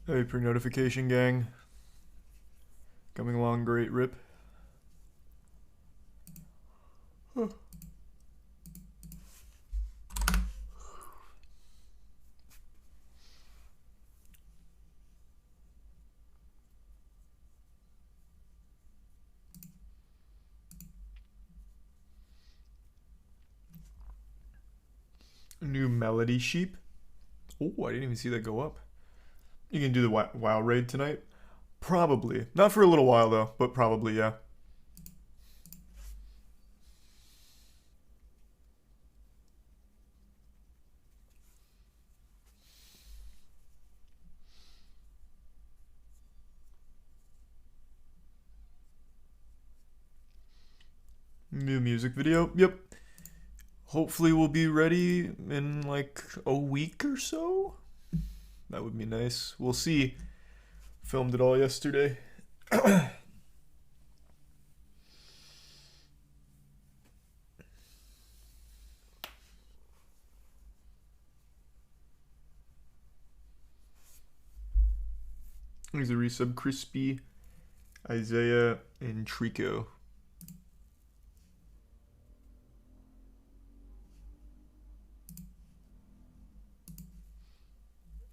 Hey, pre-notification gang. Coming along great, Rip. Huh. New Melody Sheep. Oh, I didn't even see that go up. You can do the WoW raid tonight? Probably. Not for a little while, though, but probably, yeah. New music video? Yep. Hopefully we'll be ready in like a week or so. That would be nice. We'll see. Filmed it all yesterday. There's a resub Crispy, Isaiah, and Trico.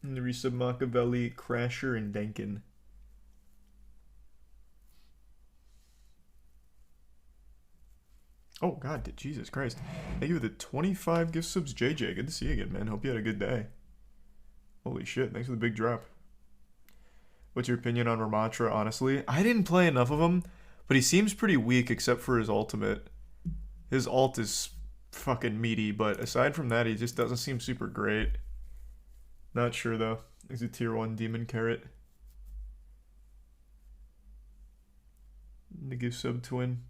And the resub Machiavelli, Crasher, and Dankin. Oh god, Jesus Christ. Thank you for the 25 gift subs, JJ. Good to see you again, man. Hope you had a good day. Holy shit, thanks for the big drop. What's your opinion on Ramatra, honestly? I didn't play enough of him, but he seems pretty weak except for his ultimate. His ult is fucking meaty, but aside from that, he just doesn't seem super great. Not sure, though. He's a tier 1 demon carrot. The gift sub twin.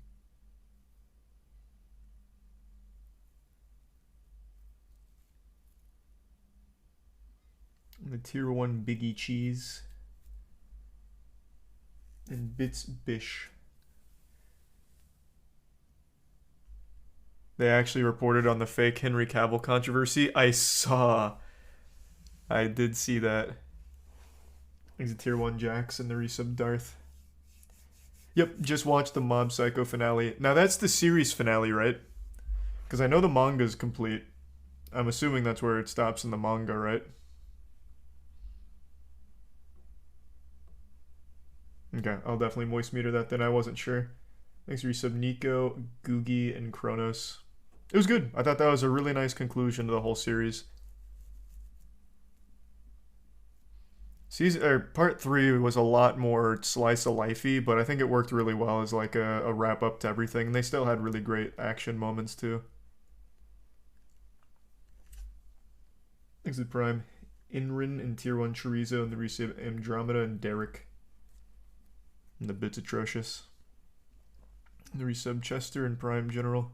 And the tier 1 Biggie Cheese. And Bits Bish. They actually reported on the fake Henry Cavill controversy. I did see that. He's a tier 1 Jax and the resub Darth. Yep, just watched the Mob Psycho finale. Now that's the series finale, right? Because I know the manga's complete. I'm assuming that's where it stops in the manga, right? Okay, I'll definitely moist meter that then. I wasn't sure. Thanks for resub Nico, Googie, and Kronos. It was good. I thought that was a really nice conclusion to the whole series. Part 3 was a lot more slice of lifey, but I think it worked really well as like a wrap up to everything. They still had really great action moments too. Thanks to Prime. Inrin and tier 1 Chorizo and the resub Andromeda and Derek. And the bit's atrocious. And the resub Chester and Prime General.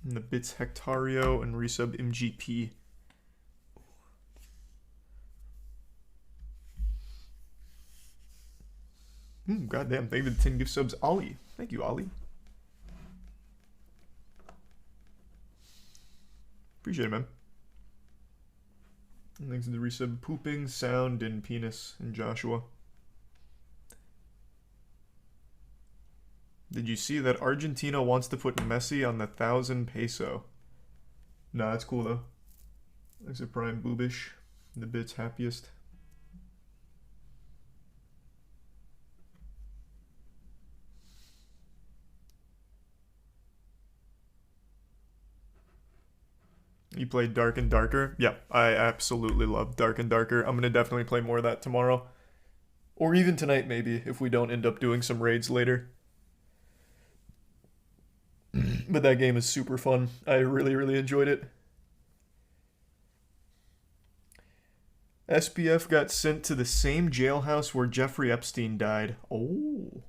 And the bits Hectario and resub MGP. Goddamn, thank you for the 10 gift subs, Ollie. Thank you, Ollie. Appreciate it, man. And thanks to the resub Pooping, Sound, and Penis, and Joshua. Did you see that Argentina wants to put Messi on the 1,000 peso? Nah, that's cool though. Thanks to Prime Boobish, the bit's happiest. You played Dark and Darker? Yeah, I absolutely love Dark and Darker. I'm gonna definitely play more of that tomorrow. Or even tonight maybe, if we don't end up doing some raids later. But that game is super fun. I really, really enjoyed it. SPF got sent to the same jailhouse where Jeffrey Epstein died. Oh.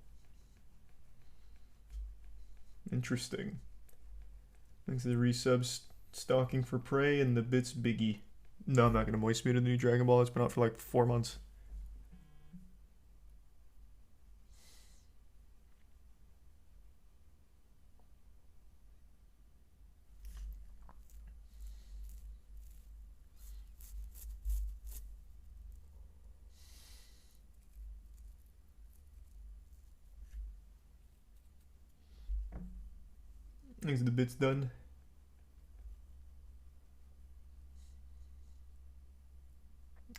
Interesting. Thanks to the resubs, Stalking for Prey and the bits Biggie. No, I'm not going to moist meter the new Dragon Ball. It's been out for like 4 months. Thanks, the bit's done.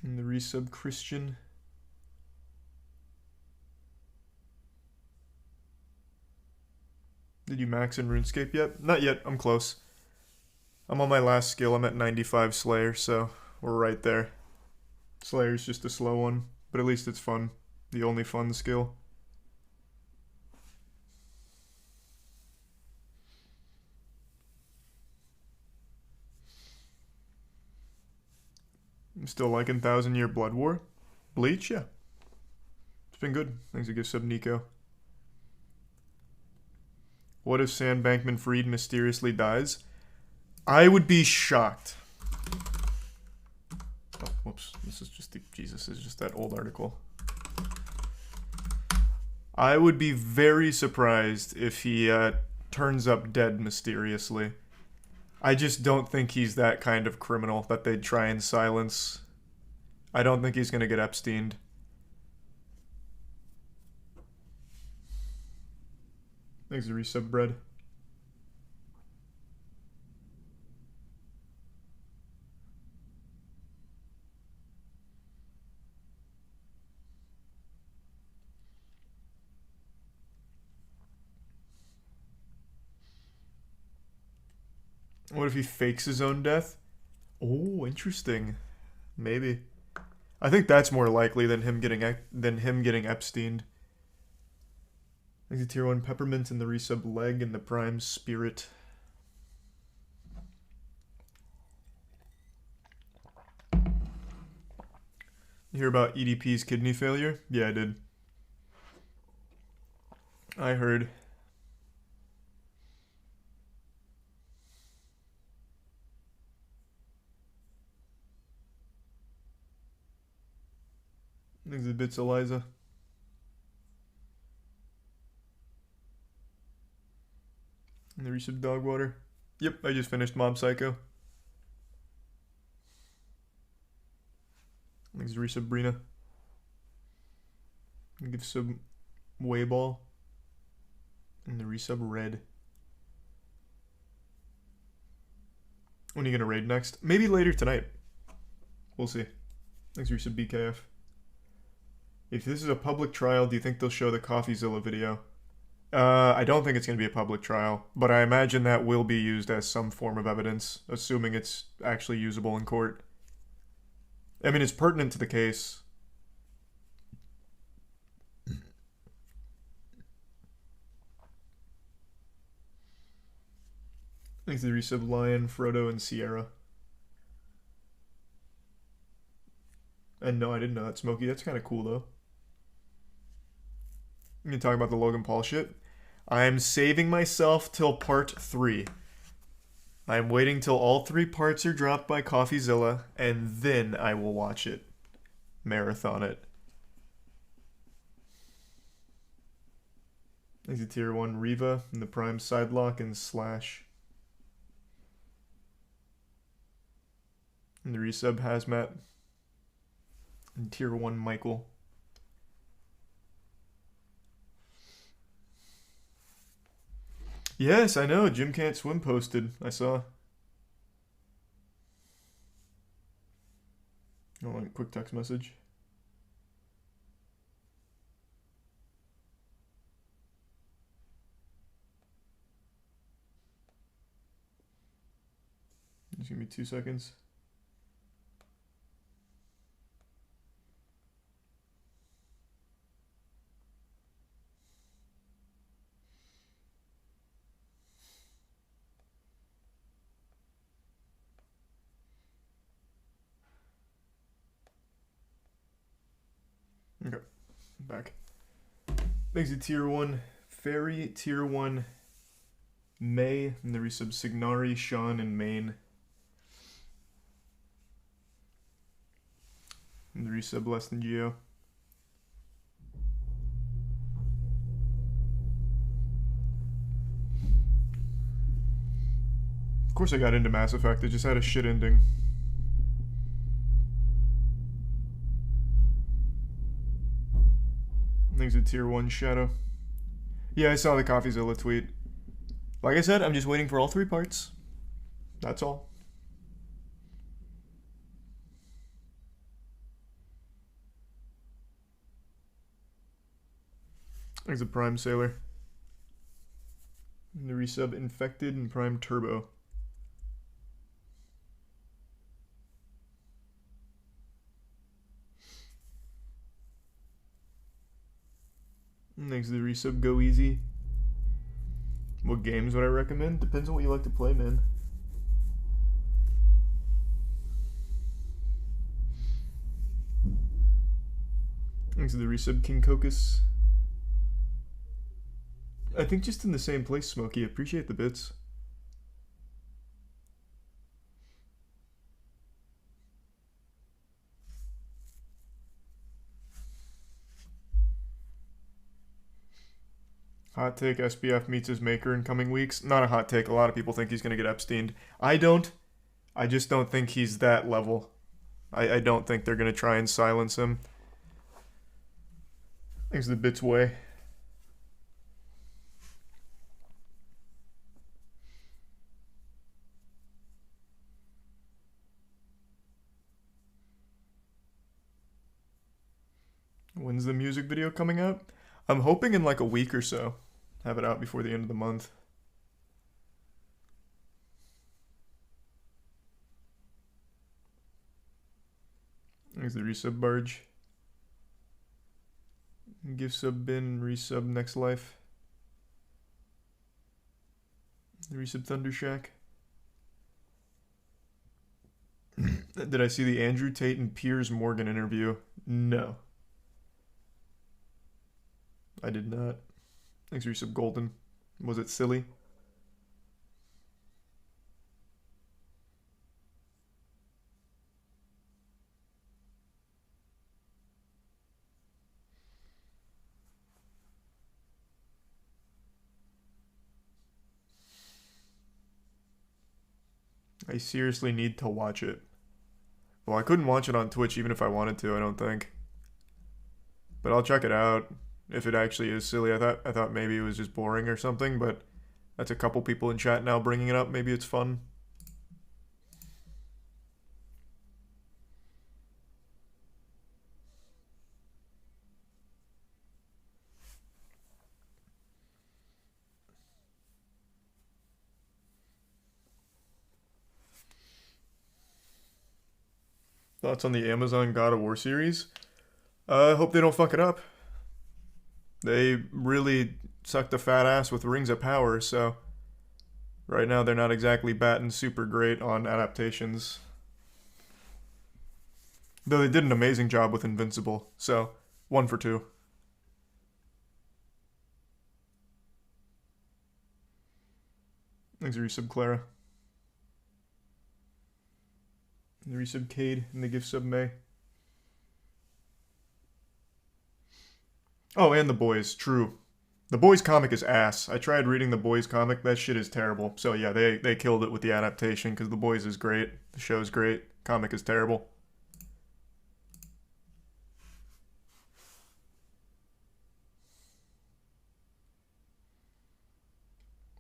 And the resub Christian. Did you max in RuneScape yet? Not yet, I'm close. I'm on my last skill, I'm at 95 Slayer, so we're right there. Slayer's just a slow one, but at least it's fun. The only fun skill. I'm still liking 1000 Year Blood War. Bleach, yeah. It's been good. Thanks to give sub Nico. What if Sam Bankman-Fried mysteriously dies? I would be shocked. Oh, whoops. This is just Jesus, is just that old article. I would be very surprised if he turns up dead mysteriously. I just don't think he's that kind of criminal that they'd try and silence. I don't think he's gonna get Epsteined. Thanks to resub bread. What if he fakes his own death? Oh, interesting. Maybe. I think that's more likely than him getting Epsteined. Thanks to tier 1 peppermint and the resub leg and the prime spirit. You hear about EDP's kidney failure? Yeah, I did. I heard. Thanks to bits, Eliza. And the resub dog water. Yep, I just finished Mob Psycho. Thanks to resub Brina. And give sub Wayball. And the resub Red. When are you gonna raid next? Maybe later tonight. We'll see. Thanks for resub BKF. If this is a public trial, do you think they'll show the CoffeeZilla video? I don't think it's going to be a public trial, but I imagine that will be used as some form of evidence, assuming it's actually usable in court. I mean, it's pertinent to the case. Thanks to the resub Lion, Frodo, and Sierra. And no, I didn't know that, Smokey. That's kind of cool, though. You talking about the Logan Paul shit? I'm saving myself till part 3. I'm waiting till all 3 parts are dropped by CoffeeZilla, and then I will watch it. Marathon it. Thanks to tier 1 Riva and the prime sidelock and Slash. And the resub Hazmat. And tier 1 Michael. Yes, I know. Jim Can't Swim posted. I saw. Oh, like quick text message. Just give me 2 seconds. Okay, back. Thanks to tier 1 Fairy, tier 1 May, and the resub Signari, Sean, and Maine. And the resub Less Than Geo. Of course I got into Mass Effect, it just had a shit ending. Thanks to tier 1 Shadow. Yeah, I saw the CoffeeZilla tweet. Like I said, I'm just waiting for all 3 parts. That's all. There's a Prime Sailor. And the resub Infected and Prime Turbo. And thanks to the resub Go Easy. What games would I recommend? Depends on what you like to play, man. Thanks to the resub King Cocos. I think just in the same place, Smokey. Appreciate the bits. Hot take, SBF meets his maker in coming weeks. Not a hot take. A lot of people think he's going to get Epsteined. I don't. I just don't think he's that level. I don't think they're going to try and silence him. Thanks to the bits way. When's the music video coming out? I'm hoping in like a week or so. Have it out before the end of the month. There's the resub Barge. Give sub bin, resub Next Life. The resub Thunder Shack. Did I see the Andrew Tate and Piers Morgan interview? No. I did not. Thanks for resub Golden. Was it silly? I seriously need to watch it. Well, I couldn't watch it on Twitch even if I wanted to, I don't think. But I'll check it out if it actually is silly. I thought maybe it was just boring or something, but that's a couple people in chat now bringing it up. Maybe it's fun. Thoughts on the Amazon God of War series? I hope they don't fuck it up. They really sucked a fat ass with Rings of Power, so right now they're not exactly batting super great on adaptations. Though they did an amazing job with Invincible, so 1 for 2. Thanks, resub Clara. The resub Cade and the gift sub May. Oh, and The Boys, true. The Boys comic is ass. I tried reading The Boys comic, that shit is terrible. So yeah, they killed it with the adaptation because The Boys is great, the show's great, comic is terrible.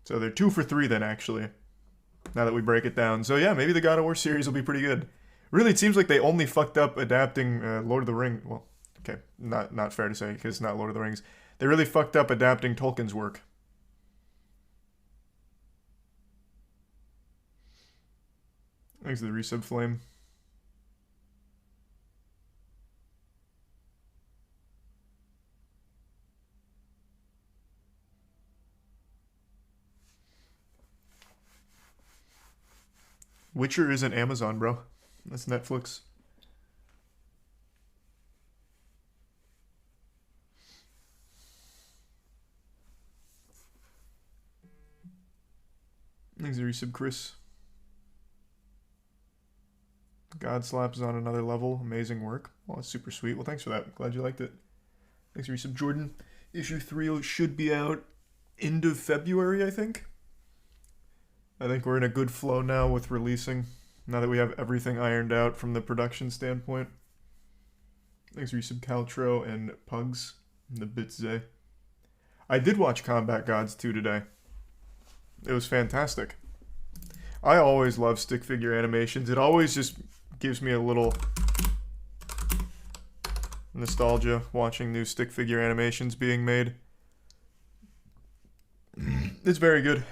So they're 2 for 3 then, actually, now that we break it down. So yeah, maybe the God of War series will be pretty good. Really, it seems like they only fucked up adapting Lord of the Rings. Well, okay, not fair to say because it's not Lord of the Rings. They really fucked up adapting Tolkien's work. Thanks to the resub Flame. Witcher isn't Amazon, bro. That's Netflix. Thanks to resub Chris. God Slaps is on another level. Amazing work. Well, that's super sweet. Well, thanks for that. Glad you liked it. Thanks for resub Jordan. Issue 3 should be out end of February, I think. I think we're in a good flow now with releasing, now that we have everything ironed out from the production standpoint. Thanks for resub Caltro and Pugs and the Bitzay. I did watch Combat Gods 2 today. It was fantastic. I always love stick figure animations. It always just gives me a little nostalgia watching new stick figure animations being made. It's very good.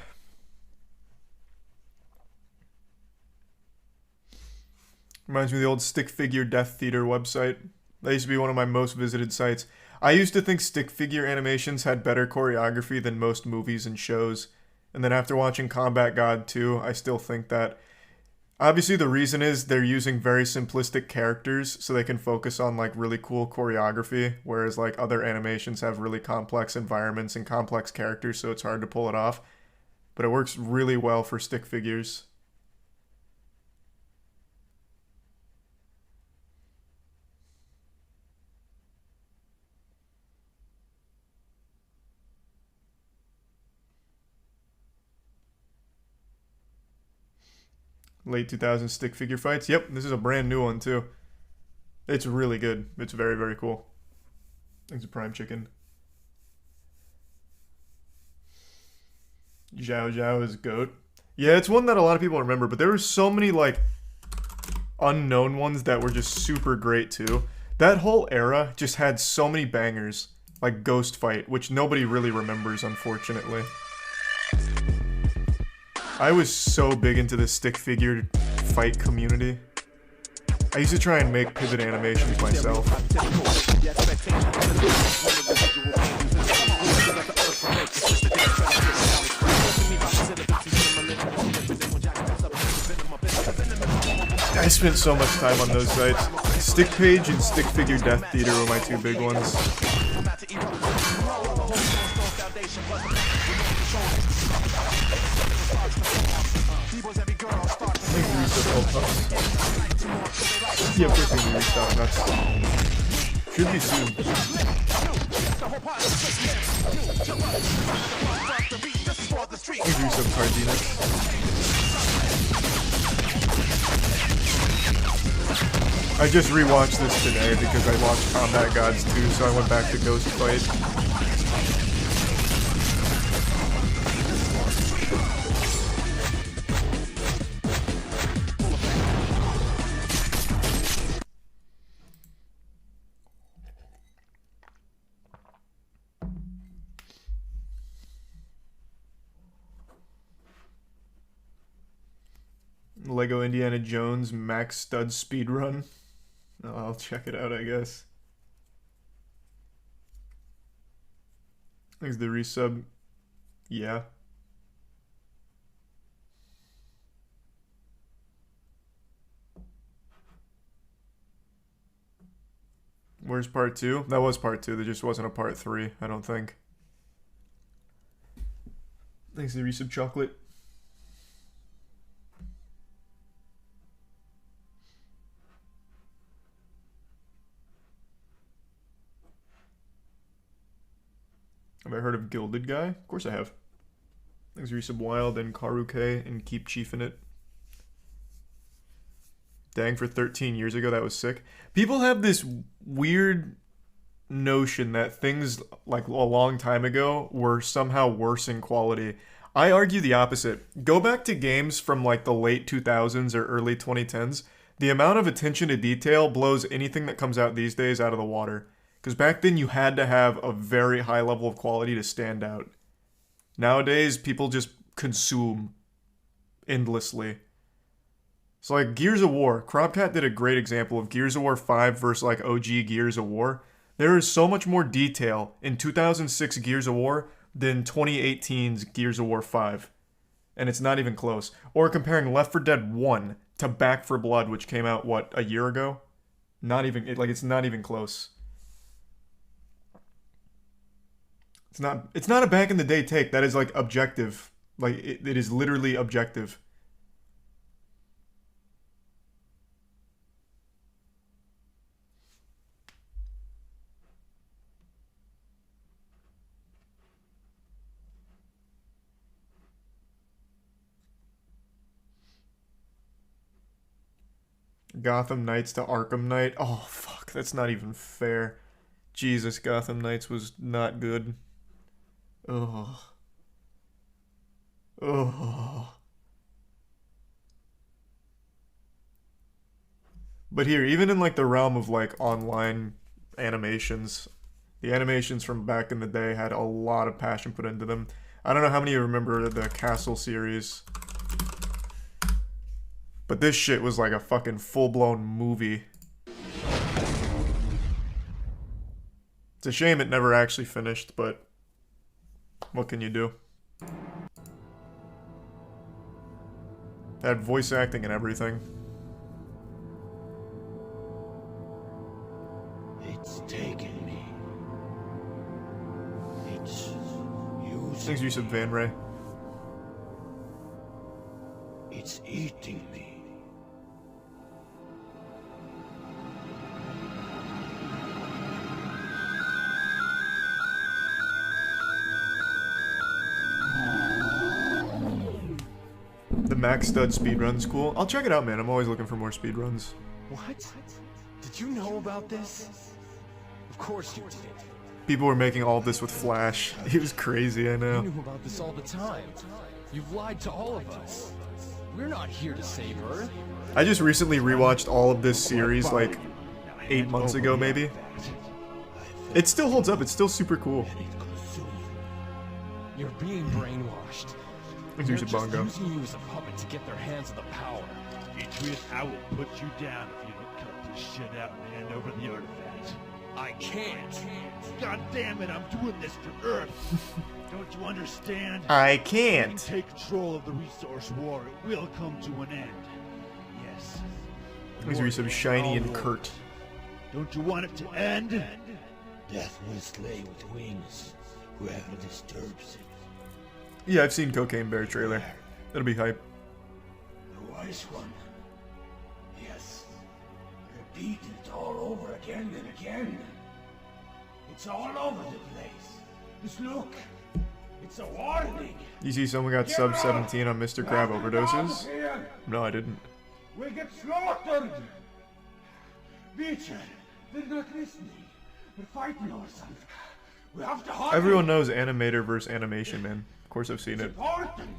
Reminds me of the old Stick Figure Death Theater website. That used to be one of my most visited sites. I used to think stick figure animations had better choreography than most movies and shows. And then after watching Combat God 2, I still think that. Obviously, the reason is they're using very simplistic characters so they can focus on like really cool choreography, whereas like other animations have really complex environments and complex characters, so it's hard to pull it off. But it works really well for stick figures. Late 2000s stick figure fights. Yep, this is a brand new one too. It's really good. It's very, very cool. Thanks to Prime Chicken. Zhao Zhao is GOAT. Yeah, it's one that a lot of people remember, but there were so many like unknown ones that were just super great too. That whole era just had so many bangers, like Ghost Fight, which nobody really remembers, unfortunately. I was so big into the stick figure fight community. I used to try and make pivot animations myself. I spent so much time on those sites. Stick Page and Stick Figure Death Theater were my two big ones. Yeah, of course we're gonna restock nuts. Should be soon. Let's do some Cardenas. I just rewatched this today because I watched Combat Gods 2, so I went back to Ghost Fight. Lego Indiana Jones Max Stud Speedrun. Oh, I'll check it out, I guess. Thanks the resub. Yeah. Where's part 2? That was part 2. There just wasn't a part 3, I don't think. Thanks the resub chocolate. Have I heard of Gilded Guy? Of course I have. Thanks Resub Wild and Karuke and Keep Chiefing It. Dang, for 13 years ago, that was sick. People have this weird notion that things like a long time ago were somehow worse in quality. I argue the opposite. Go back to games from like the late 2000s or early 2010s. The amount of attention to detail blows anything that comes out these days out of the water. Because back then you had to have a very high level of quality to stand out. Nowadays, people just consume endlessly. So like Gears of War, Cropcat did a great example of Gears of War 5 versus like OG Gears of War. There is so much more detail in 2006 Gears of War than 2018's Gears of War 5. And it's not even close. Or comparing Left 4 Dead 1 to Back 4 Blood, which came out, what, a year ago? Not even, it's not even close. It's not a back in the day take. That is like objective. Like it is literally objective. Gotham Knights to Arkham Knight. Oh fuck, that's not even fair. Jesus, Gotham Knights was not good. Ugh. Oh. But here, even in like the realm of like online animations, the animations from back in the day had a lot of passion put into them. I don't know how many of you remember the Castle series, but this shit was like a fucking full-blown movie. It's a shame it never actually finished, but what can you do? It had voice acting and everything. It's taken me. It's using Thanks, Yusuf Van Ray. It's eating me. The Max Stud speedrun's cool. I'll check it out, man. I'm always looking for more speedruns. What? Did you know about this? Of course you did. People were making all of this with Flash. It was crazy, I You know. knew about this all the time. You've lied to all of us. We're not here to save Earth. I just recently rewatched all of this series like 8 months ago, maybe. It still holds up. It's still super cool. You're being brainwashed. Thanks, They're Yusuf just Bongo. using you as a puppet to get their hands on the power. Atreus, I will put you down if you don't cut this shit out and hand over the artifact. I can't. God damn it, I'm doing this for Earth. Don't you understand? I When you can't. take control of the resource war, it will come to an end. Yes. Thanks, Yusuf Shiny and Kurt. Don't you want it to end? Death will slay with wings whoever disturbs it. Yeah, I've seen Cocaine Bear trailer. That'll be hype. The wise one. Yes. Repeat it all over again and again. It's all over the place. Just look. It's a warning. You see someone got sub 17 on Mr. Crab overdoses? No, I didn't. We'll get slaughtered. Beecher, they're not listening. We're fighting ourselves. We have to hide. Everyone knows animator versus animation, man. Of course I've seen it. Important.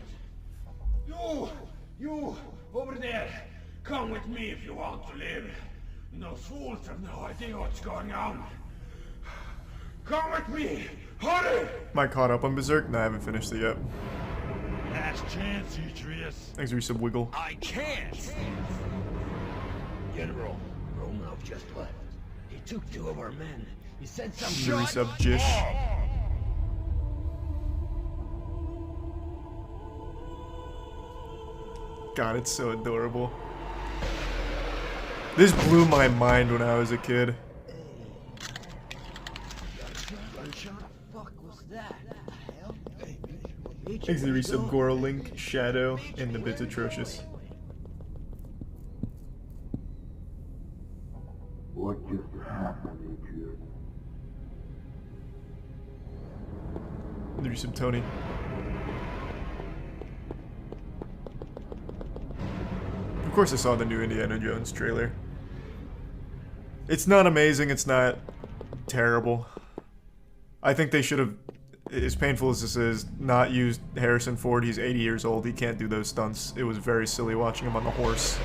You, over there. Come with me if you want to live. Those fools have no idea what's going on. Come with me. Hurry! Am I caught up on Berserk? No, I haven't finished it yet. Last chance, Atreus. Thanks for your sub wiggle. I can't. General, Romanov just left. He took 2 of our men. He said The something. resub Jish. God, it's so adorable. This blew my mind when I was a kid. Thanks to the resub Goro Link, Shadow, and the Bits Atrocious. What just happened, Adrian? The resub Tony. Of course I saw the new Indiana Jones trailer. It's not amazing, it's not terrible. I think they should have, as painful as this is, not used Harrison Ford. He's 80 years old, he can't do those stunts. It was very silly watching him on the horse.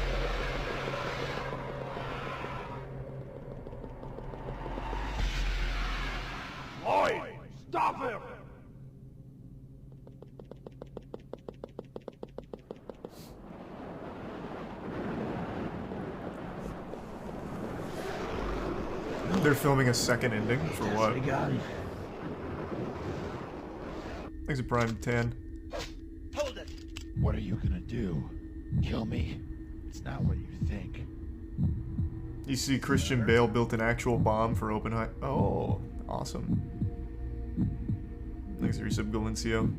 Lloyd, stop him! They're filming a second ending? For what? Begun. Thanks to Prime 10. Hold it! What are you gonna do? Kill me? It's not what you think. You see Christian Bale built an actual bomb for Oppenheimer. Oh, awesome. Thanks to resub Galencio.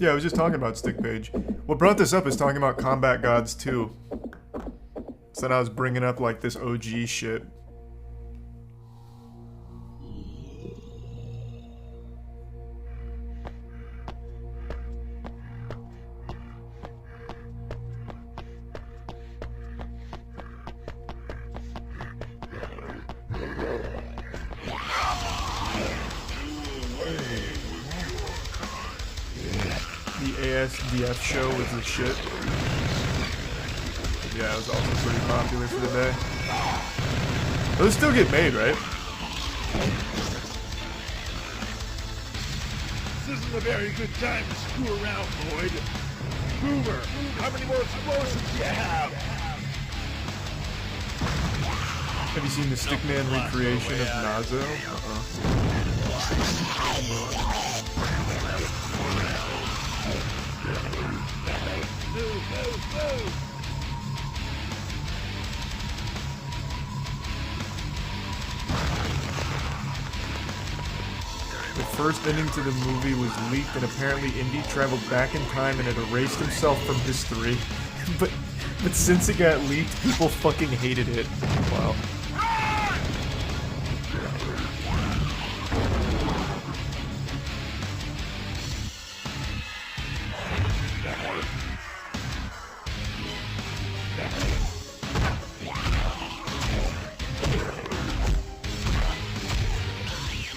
Yeah, I was just talking about Stick Page. What brought this up is talking about Combat Gods 2. So then I was bringing up like this OG shit. ASDF show was the shit. Yeah, it was also pretty popular for the day. Those still get made, right? This isn't a very good time to screw around, Lloyd. Boomer, how many more explosions do you have? Have you seen the Stickman recreation of Nazo? Move. The first ending to the movie was leaked, and apparently Indy traveled back in time and had erased himself from history. but since it got leaked, people fucking hated it. Wow.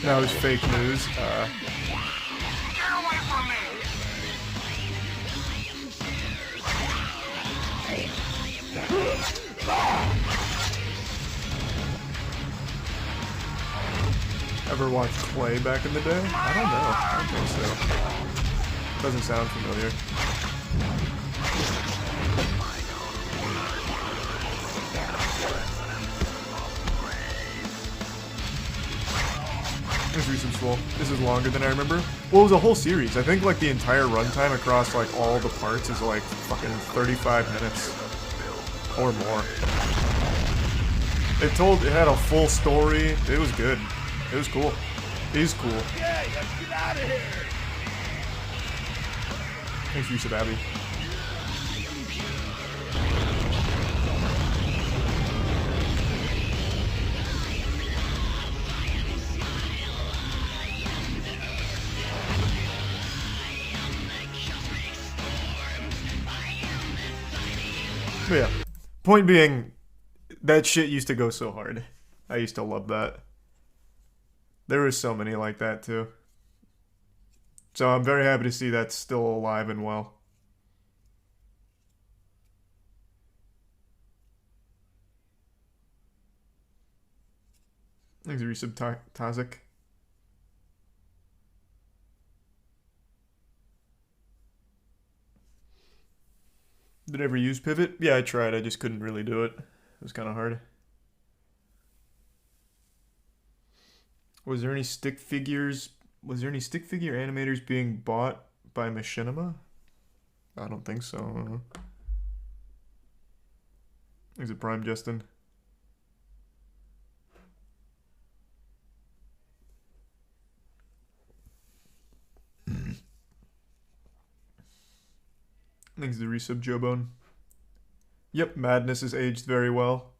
Now it's fake news. Get away from me! Ever watched Clay back in the day? I don't know. I don't think so. Doesn't sound familiar. Let's do some swole. This is longer than I remember. Well, it was a whole series. I think like the entire runtime across like all the parts is like fucking 35 minutes or more. It had a full story. It was good. It was cool. He's cool. Yeah, let's get out of here. Thanks for your Abby. But yeah, point being, that shit used to go so hard. I used to love that. There were so many like that too. So I'm very happy to see that's still alive and well. Thanks for resub, Tazik. Did I ever use Pivot? Yeah, I tried. I just couldn't really do it. It was kind of hard. Was there any stick figure animators being bought by Machinima? I don't think so. Is it Prime, Justin? Thanks to the resub, Jobone. Yep, Madness has aged very well.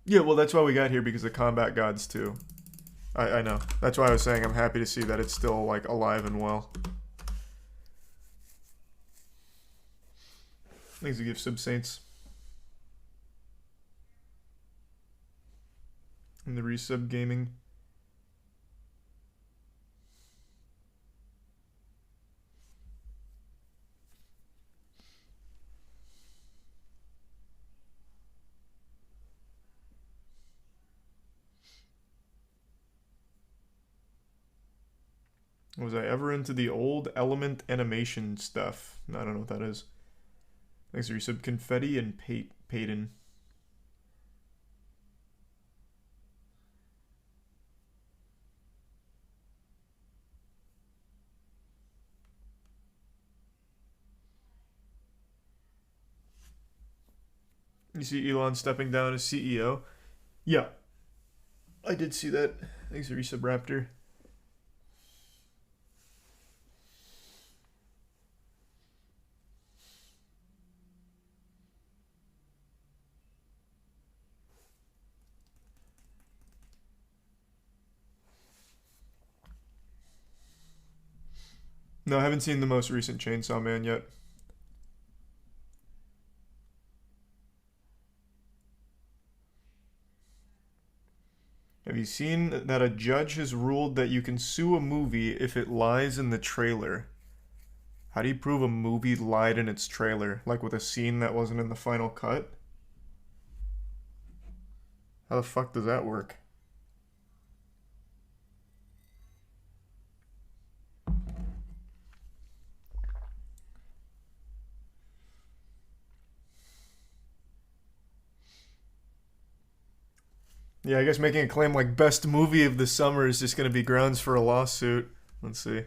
Yeah, well, that's why we got here, because of Combat Gods too. I know. That's why I was saying I'm happy to see that it's still like alive and well. Thanks to Gift Sub Saints. And the resub gaming. Was I ever into the old Element animation stuff? I don't know what that is. Thanks for resub, Confetti and Payton. You see Elon stepping down as CEO? Yeah. I did see that. Thanks for resub, Raptor. No, I haven't seen the most recent Chainsaw Man yet. Have you seen that a judge has ruled that you can sue a movie if it lies in the trailer? How do you prove a movie lied in its trailer? Like with a scene that wasn't in the final cut? How the fuck does that work? Yeah, I guess making a claim like best movie of the summer is just going to be grounds for a lawsuit. Let's see.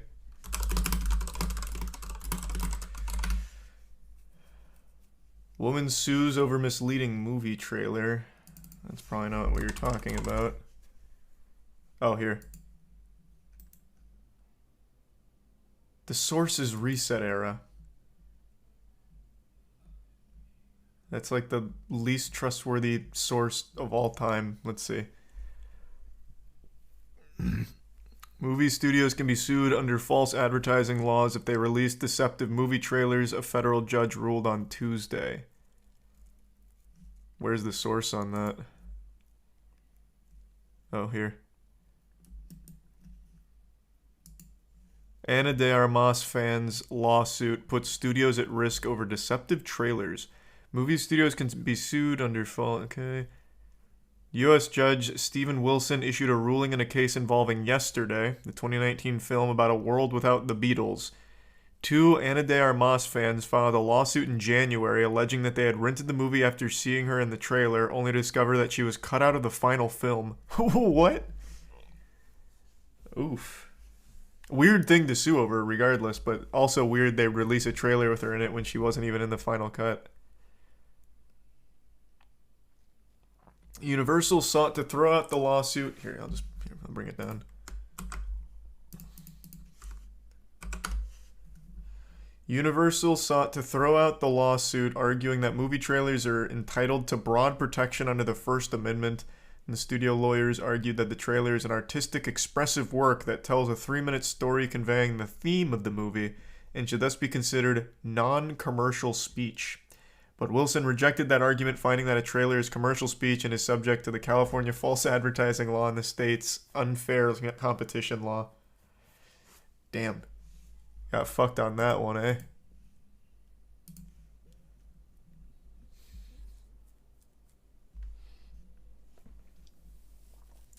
Woman sues over misleading movie trailer. That's probably not what you're talking about. Oh, here. The source is Reset Era. That's like the least trustworthy source of all time. Let's see. Movie studios can be sued under false advertising laws if they release deceptive movie trailers, a federal judge ruled on Tuesday. Where's the source on that? Oh, here. Ana de Armas fans' lawsuit puts studios at risk over deceptive trailers. Movie studios can be sued under okay. U.S. Judge Stephen Wilson issued a ruling in a case involving Yesterday, the 2019 film about a world without the Beatles. Two Ana de Armas fans filed a lawsuit in January alleging that they had rented the movie after seeing her in the trailer, only to discover that she was cut out of the final film. What? Oof. Weird thing to sue over, regardless, but also weird they release a trailer with her in it when she wasn't even in the final cut. Universal sought to throw out the lawsuit. Here, I'll bring it down. Universal sought to throw out the lawsuit, arguing that movie trailers are entitled to broad protection under the First Amendment, and the studio lawyers argued that the trailer is an artistic, expressive work that tells a 3-minute story conveying the theme of the movie, and should thus be considered non-commercial speech. But Wilson rejected that argument, finding that a trailer is commercial speech and is subject to the California false advertising law and the state's unfair competition law. Damn. Got fucked on that one, eh?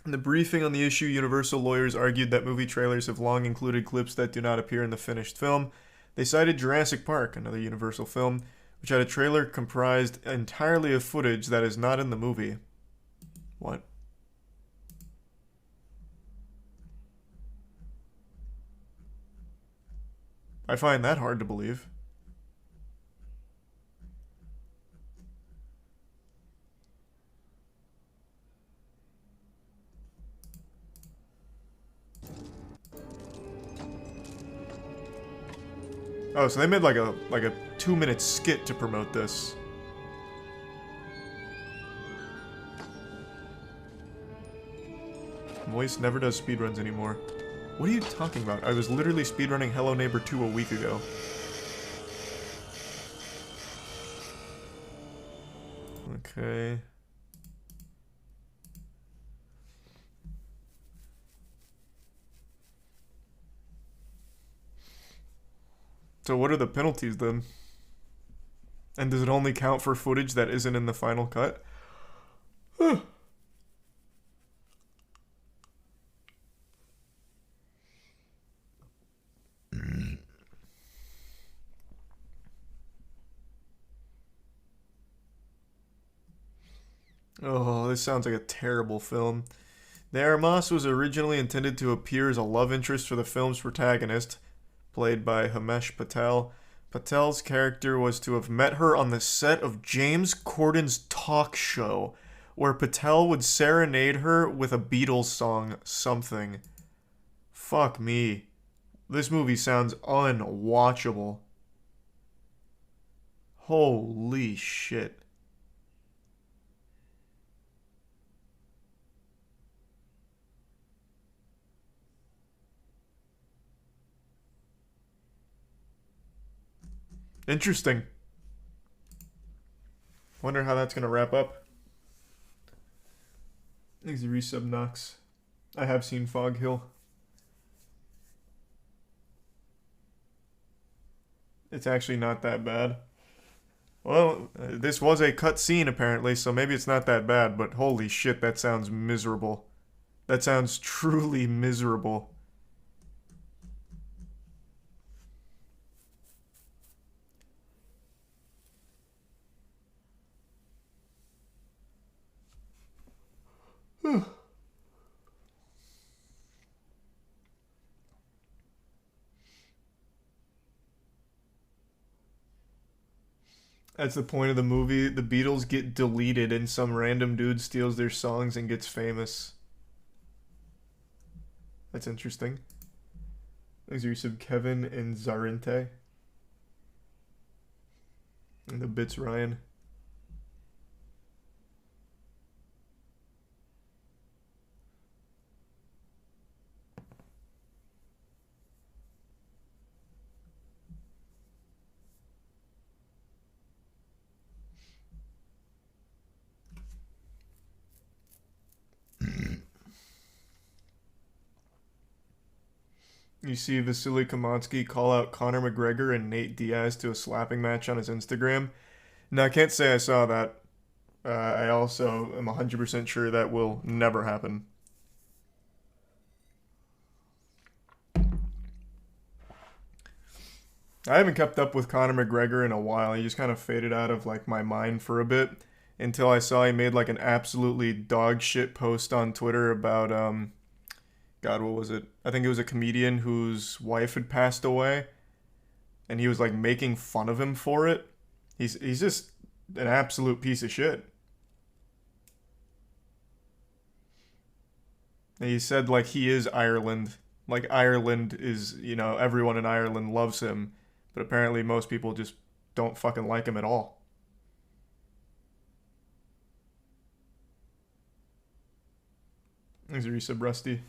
In the briefing on the issue, Universal lawyers argued that movie trailers have long included clips that do not appear in the finished film. They cited Jurassic Park, another Universal film, which had a trailer comprised entirely of footage that is not in the movie. What? I find that hard to believe. Oh, so they made like a 2-minute skit to promote this. Moist never does speedruns anymore. What are you talking about? I was literally speedrunning Hello Neighbor 2 a week ago. Okay. So what are the penalties then? And does it only count for footage that isn't in the final cut? Oh, this sounds like a terrible film. De Armas was originally intended to appear as a love interest for the film's protagonist, played by Himesh Patel. Patel's character was to have met her on the set of James Corden's talk show, where Patel would serenade her with a Beatles song, Something. Fuck me. This movie sounds unwatchable. Holy shit. Interesting. Wonder how that's gonna wrap up. Thanks to resub Knox. I have seen Fog Hill. It's actually not that bad. Well, this was a cut scene apparently, so maybe it's not that bad, but holy shit, that sounds miserable. That sounds truly miserable. That's the point of the movie. The Beatles get deleted and some random dude steals their songs and gets famous. That's interesting. These are some Kevin and Zarinte. And the bits Ryan. You see Vasily Kamansky call out Conor McGregor and Nate Diaz to a slapping match on his Instagram. Now, I can't say I saw that. I also am 100% sure that will never happen. I haven't kept up with Conor McGregor in a while. He just kind of faded out of like my mind for a bit until I saw he made like an absolutely dog shit post on Twitter about God, what was it? I think it was a comedian whose wife had passed away, and he was like making fun of him for it. He's just an absolute piece of shit. And he said like he is Ireland. Like Ireland is, you know, everyone in Ireland loves him, but apparently most people just don't fucking like him at all. Thanks, Resub Rusty.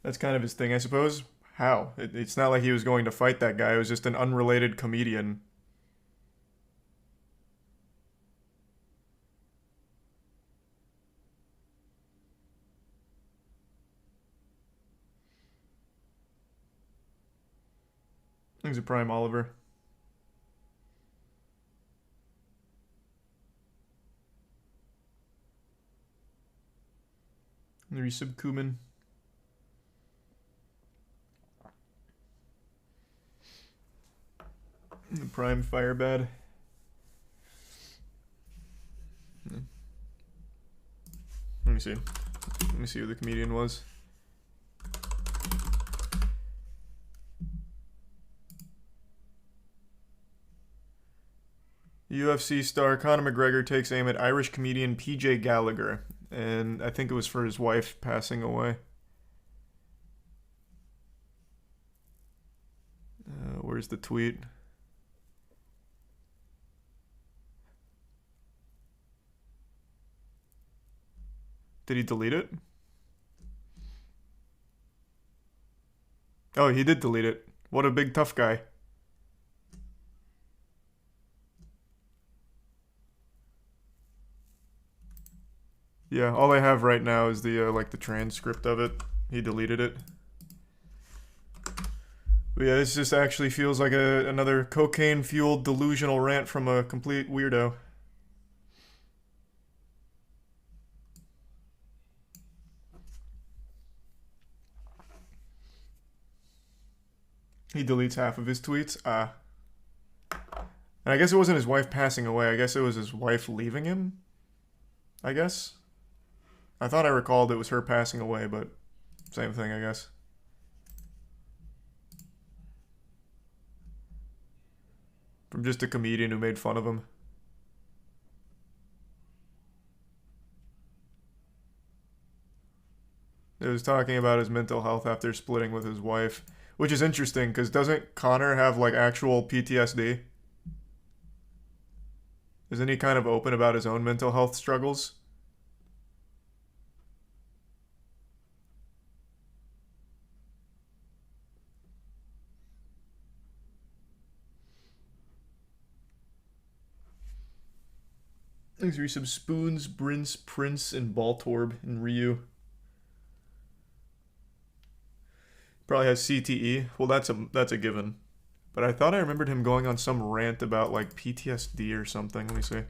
That's kind of his thing, I suppose. How? It's not like he was going to fight that guy. It was just an unrelated comedian. Thanks, a Prime Oliver. Resub Kuman. Prime Firebad. Let me see. Let me see who the comedian was. UFC star Conor McGregor takes aim at Irish comedian PJ Gallagher, and I think it was for his wife passing away. Where's the tweet? Did he delete it? Oh, he did delete it. What a big tough guy. Yeah, all I have right now is the like the transcript of it. He deleted it. But yeah, this just actually feels like another cocaine-fueled delusional rant from a complete weirdo. He deletes half of his tweets. And I guess it wasn't his wife passing away. I guess it was his wife leaving him. I guess. I thought I recalled it was her passing away, but same thing, I guess. From just a comedian who made fun of him. It was talking about his mental health after splitting with his wife. Which is interesting, because doesn't Conor have, like, actual PTSD? Isn't he kind of open about his own mental health struggles? Thanks for some spoons, Prince, and Baltorb, and Ryu. Probably has CTE. Well, that's a given. But I thought I remembered him going on some rant about like PTSD or something. Let me see.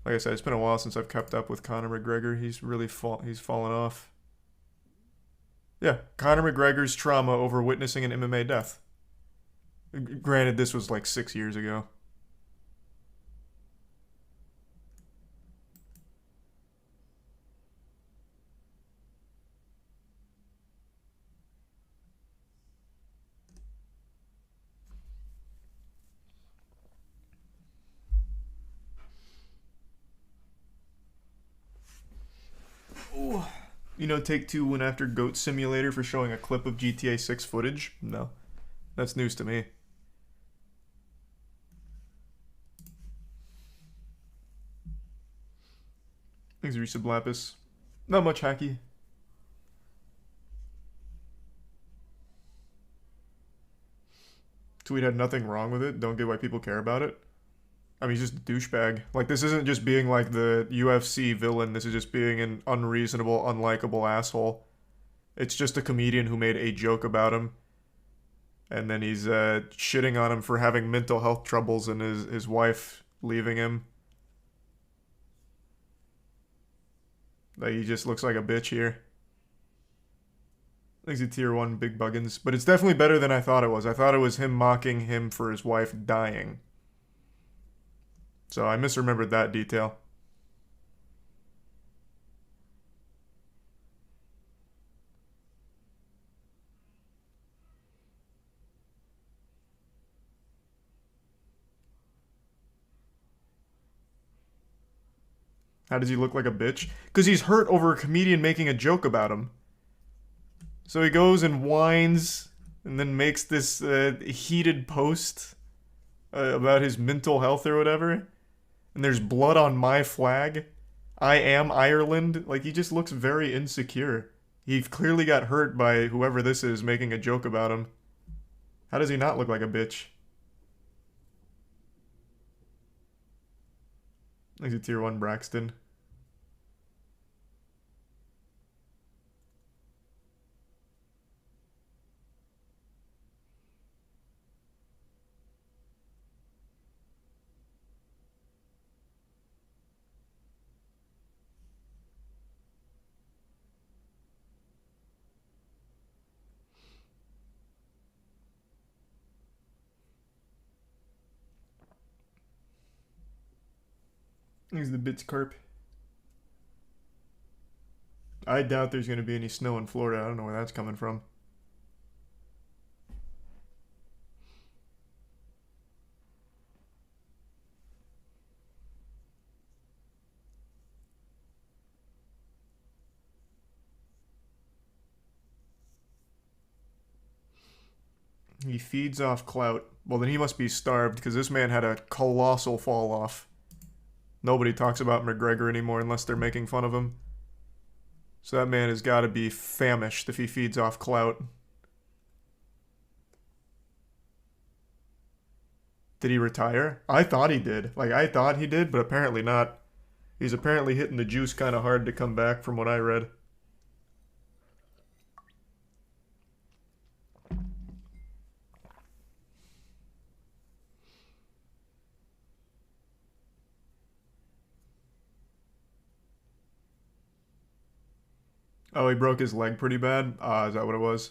Like I said, it's been a while since I've kept up with Conor McGregor. He's really fallen off. Yeah, Conor McGregor's trauma over witnessing an MMA death. Granted, this was like 6 years ago. You know, Take-Two went after Goat Simulator for showing a clip of GTA 6 footage? No. That's news to me. Thanks, Resub Lapis. Not much hacky. Tweet had nothing wrong with it. Don't get why people care about it. I mean, he's just a douchebag. Like, this isn't just being like the UFC villain. This is just being an unreasonable, unlikable asshole. It's just a comedian who made a joke about him. And then he's shitting on him for having mental health troubles and his wife leaving him. Like, he just looks like a bitch here. I think he's a tier 1 Big Buggins. But it's definitely better than I thought it was. I thought it was him mocking him for his wife dying. So I misremembered that detail. How does he look like a bitch? Because he's hurt over a comedian making a joke about him. So he goes and whines and then makes this heated post about his mental health or whatever. And there's blood on my flag. I am Ireland. Like, he just looks very insecure. He clearly got hurt by whoever this is making a joke about him. How does he not look like a bitch? He's a tier 1 Braxton. He's the Bits Carp. I doubt there's going to be any snow in Florida. I don't know where that's coming from. He feeds off clout. Well, then he must be starved because this man had a colossal fall off. Nobody talks about McGregor anymore unless they're making fun of him. So that man has got to be famished if he feeds off clout. Did he retire? I thought he did. Like, I thought he did, but apparently not. He's apparently hitting the juice kind of hard to come back from what I read. Oh, he broke his leg pretty bad? Is that what it was?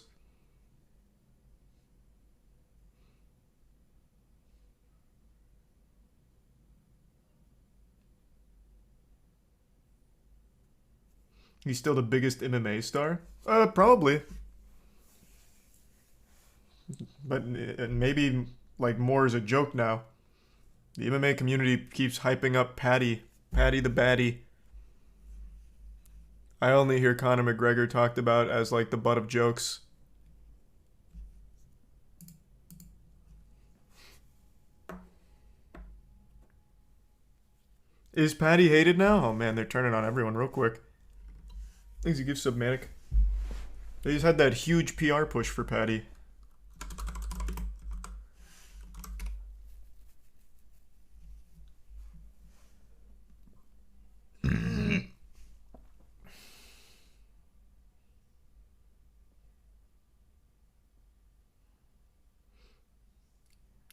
He's still the biggest MMA star? Probably. But maybe, like, more as a joke now. The MMA community keeps hyping up Paddy the Baddie. I only hear Conor McGregor talked about as, like, the butt of jokes. Is Paddy hated now? Oh, man, they're turning on everyone real quick. Thanks, he gives Submatic. They just had that huge PR push for Paddy.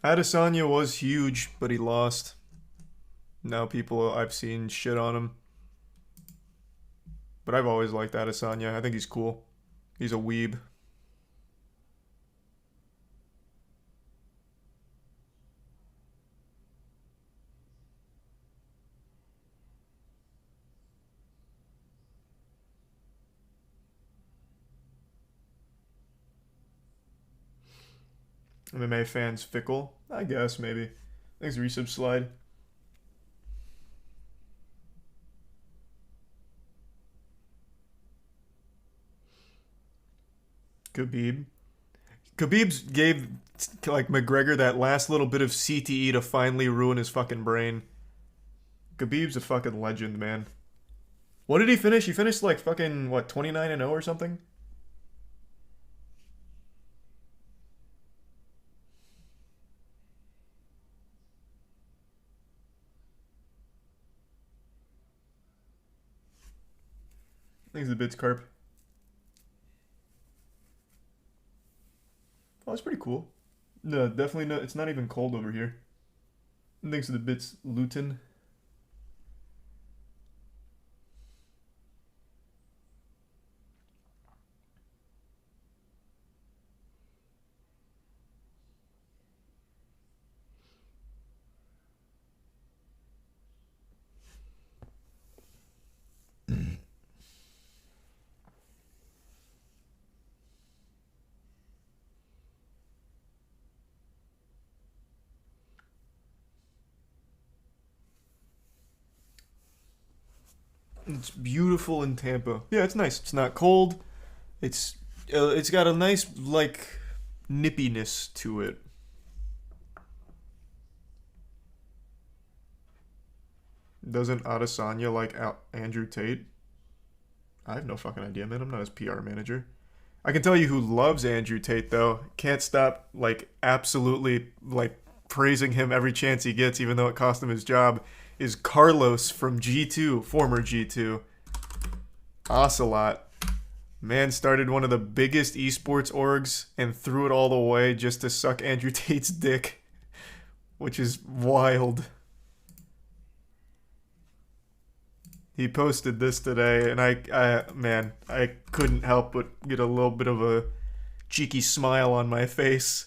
Adesanya was huge, but he lost. Now people I've seen shit on him. But I've always liked Adesanya. I think he's cool. He's a weeb. MMA fans fickle? I guess, maybe. Thanks, resub slide. Khabib's gave, like, McGregor that last little bit of CTE to finally ruin his fucking brain. Khabib's a fucking legend, man. What did he finish? He finished, like, fucking, what, 29-0 or something? Thanks to the bits, Carp. Oh, that's pretty cool. No, definitely not. It's not even cold over here. Thanks to the bits, Luton. It's beautiful in Tampa. Yeah, it's nice. It's not cold. It's got a nice, like, nippiness to it. Doesn't Adesanya like Andrew Tate? I have no fucking idea, man. I'm not his PR manager. I can tell you who loves Andrew Tate, though. Can't stop, like, absolutely, like, praising him every chance he gets, even though it cost him his job, is Carlos from G2, former G2. Ocelot. Man started one of the biggest esports orgs and threw it all away just to suck Andrew Tate's dick, which is wild. He posted this today, and I couldn't help but get a little bit of a cheeky smile on my face.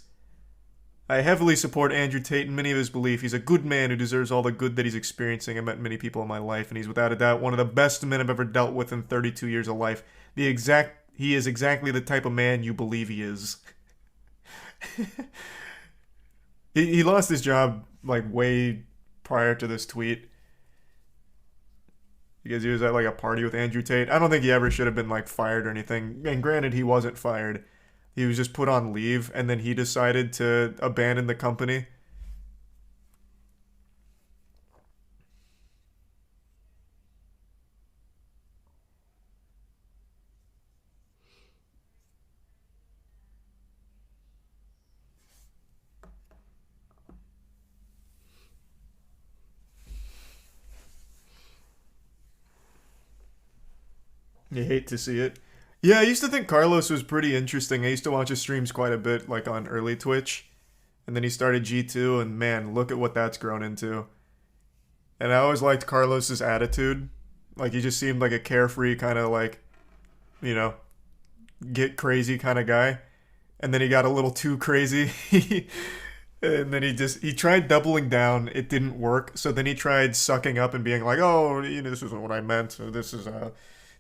I heavily support Andrew Tate in many of his beliefs. He's a good man who deserves all the good that he's experiencing. I met many people in my life, and he's without a doubt one of the best men I've ever dealt with in 32 years of life. He is exactly the type of man you believe he is. He lost his job, like, way prior to this tweet. Because he was at, like, a party with Andrew Tate. I don't think he ever should have been, like, fired or anything. And granted, he wasn't fired. He was just put on leave, and then he decided to abandon the company. You hate to see it. Yeah, I used to think Carlos was pretty interesting. I used to watch his streams quite a bit, like on early Twitch. And then he started G2, and man, look at what that's grown into. And I always liked Carlos's attitude. Like, he just seemed like a carefree kind of, like, you know, get crazy kind of guy. And then he got a little too crazy. And then he tried doubling down. It didn't work. So then he tried sucking up and being like, oh, you know, this isn't what I meant. This is,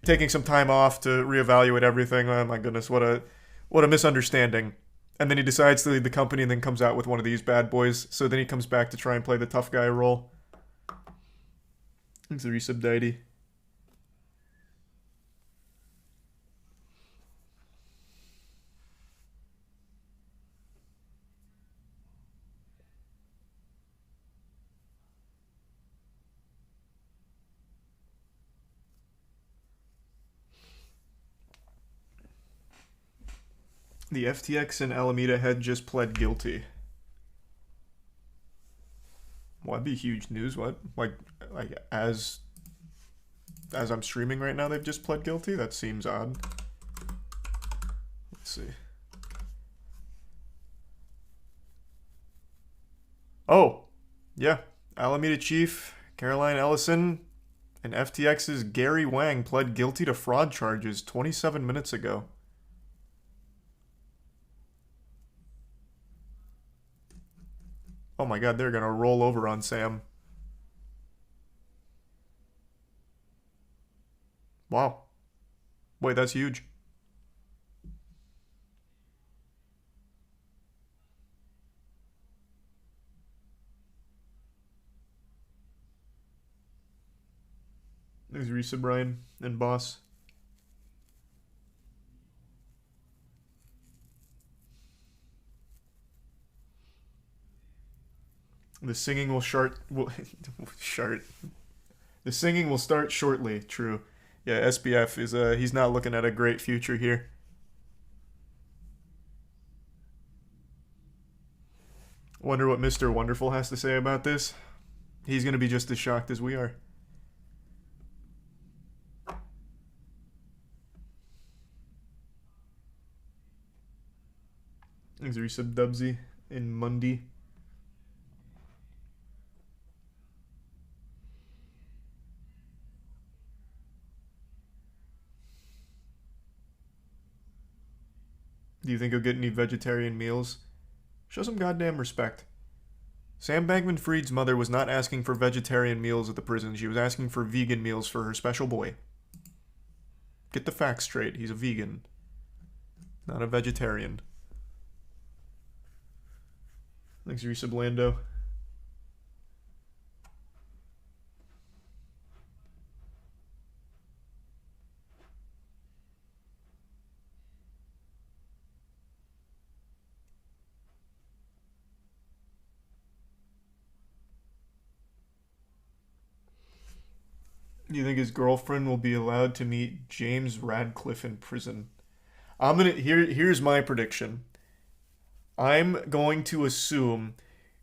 taking some time off to reevaluate everything. Oh my goodness, what a misunderstanding. And then he decides to leave the company and then comes out with one of these bad boys. So then he comes back to try and play the tough guy role. Thanks, the resub deity. The FTX and Alameda head just pled guilty. Well, that'd be huge news. What? Like as I'm streaming right now, they've just pled guilty? That seems odd. Let's see. Oh, yeah. Alameda Chief Caroline Ellison and FTX's Gary Wang pled guilty to fraud charges 27 minutes ago. Oh my god, they're gonna roll over on Sam. Wow. Wait, that's huge. There's Risa Bryan and Boss. The singing will shart. The singing will start shortly. True. Yeah, SBF is he's not looking at a great future here. Wonder what Mr. Wonderful has to say about this. He's gonna be just as shocked as we are. Thanks, Resub Dubsy in Mundy. Do you think he'll get any vegetarian meals? Show some goddamn respect. Sam Bankman-Fried's mother was not asking for vegetarian meals at the prison. She was asking for vegan meals for her special boy. Get the facts straight. He's a vegan, not a vegetarian. Thanks, Risa Blando. Do you think his girlfriend will be allowed to meet James Radcliffe in prison? Here's my prediction. I'm going to assume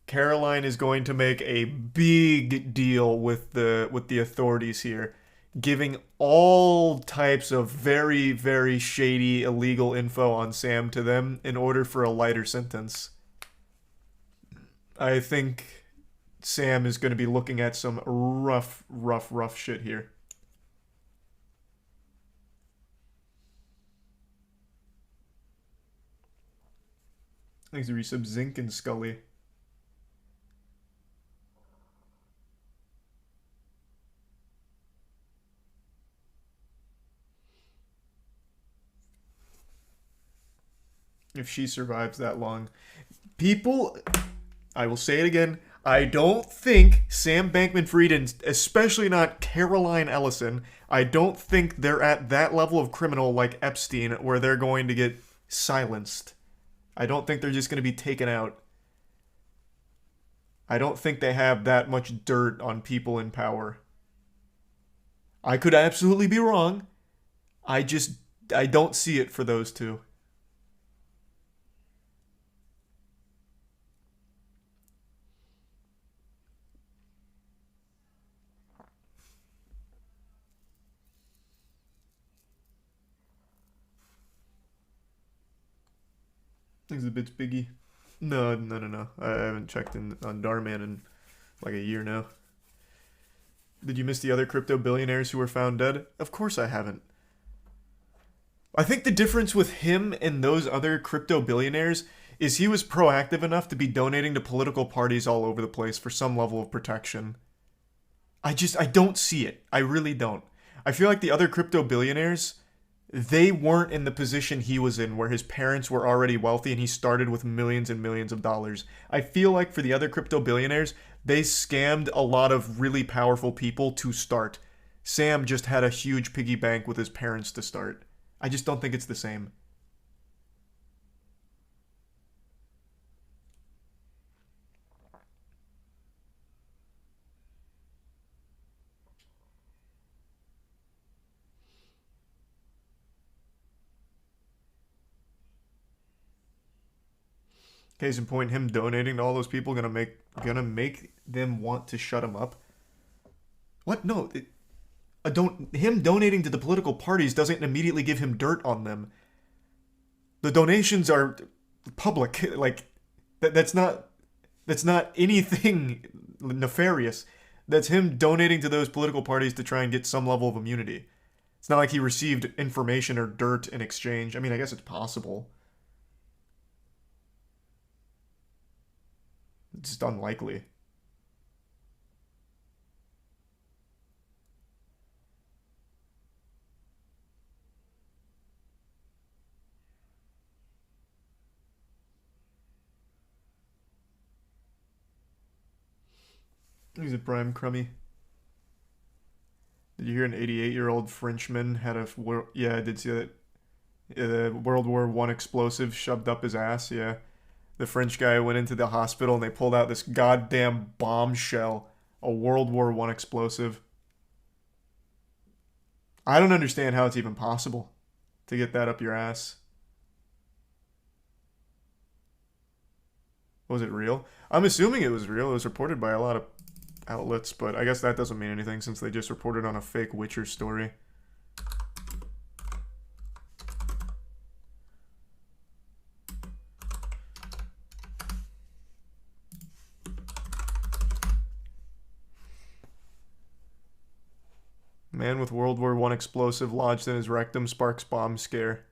Caroline is going to make a big deal with the authorities here, giving all types of very, very shady illegal info on Sam to them in order for a lighter sentence. I think Sam is going to be looking at some rough shit here. Thanks to resub Zinc and Scully. If she survives that long. People, I will say it again, I don't think Sam Bankman-Fried, and especially not Caroline Ellison, I don't think they're at that level of criminal like Epstein where they're going to get silenced. I don't think they're just going to be taken out. I don't think they have that much dirt on people in power. I could absolutely be wrong. I don't see it for those two. Thanks a bit, Biggie. No. I haven't checked on Darman in like a year now. Did you miss the other crypto billionaires who were found dead? Of course I haven't. I think the difference with him and those other crypto billionaires is he was proactive enough to be donating to political parties all over the place for some level of protection. I don't see it. I really don't. I feel like the other crypto billionaires, they weren't in the position he was in where his parents were already wealthy and he started with millions and millions of dollars. I feel like for the other crypto billionaires, they scammed a lot of really powerful people to start. Sam just had a huge piggy bank with his parents to start. I just don't think it's the same. Case in point, him donating to all those people gonna make them want to shut him up. What? No, him donating to the political parties doesn't immediately give him dirt on them. The donations are public. Like that's not. That's not anything nefarious. That's him donating to those political parties to try and get some level of immunity. It's not like he received information or dirt in exchange. I mean, I guess it's possible. It's just unlikely. He's a prime crummy. Did you hear an 88-year-old Frenchman had a... Yeah, I did see that. Yeah, the World War I explosive shoved up his ass, yeah. The French guy went into the hospital and they pulled out this goddamn bombshell. A World War I explosive. I don't understand how it's even possible to get that up your ass. Was it real? I'm assuming it was real. It was reported by a lot of outlets, but I guess that doesn't mean anything since they just reported on a fake Witcher story. Man with World War I explosive lodged in his rectum sparks bomb scare.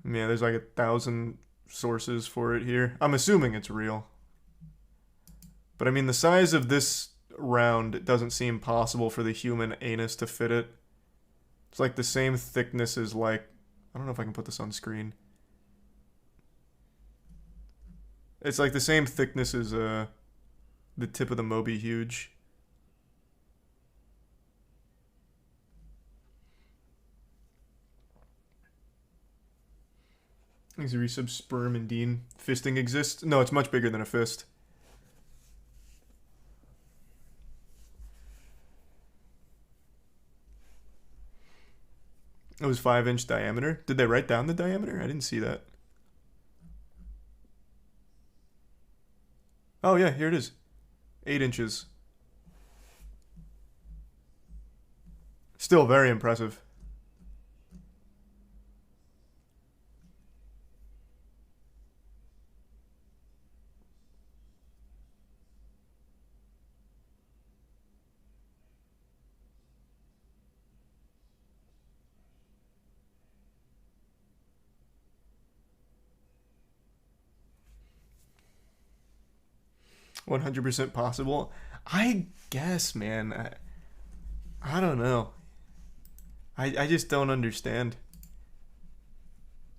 Yeah, there's like 1,000 sources for it here. I'm assuming it's real. But I mean, the size of this round, it doesn't seem possible for the human anus to fit it. It's like the same thickness as like... I don't know if I can put this on screen. It's like the same thickness as the tip of the Moby Huge. Thanks to resub Sperm and Dean. Fisting exists? No, it's much bigger than a fist. It was 5-inch diameter. Did they write down the diameter? I didn't see that. Oh yeah, here it is. 8 inches. Still very impressive. %100% possible. I guess, man. I don't know. I just don't understand.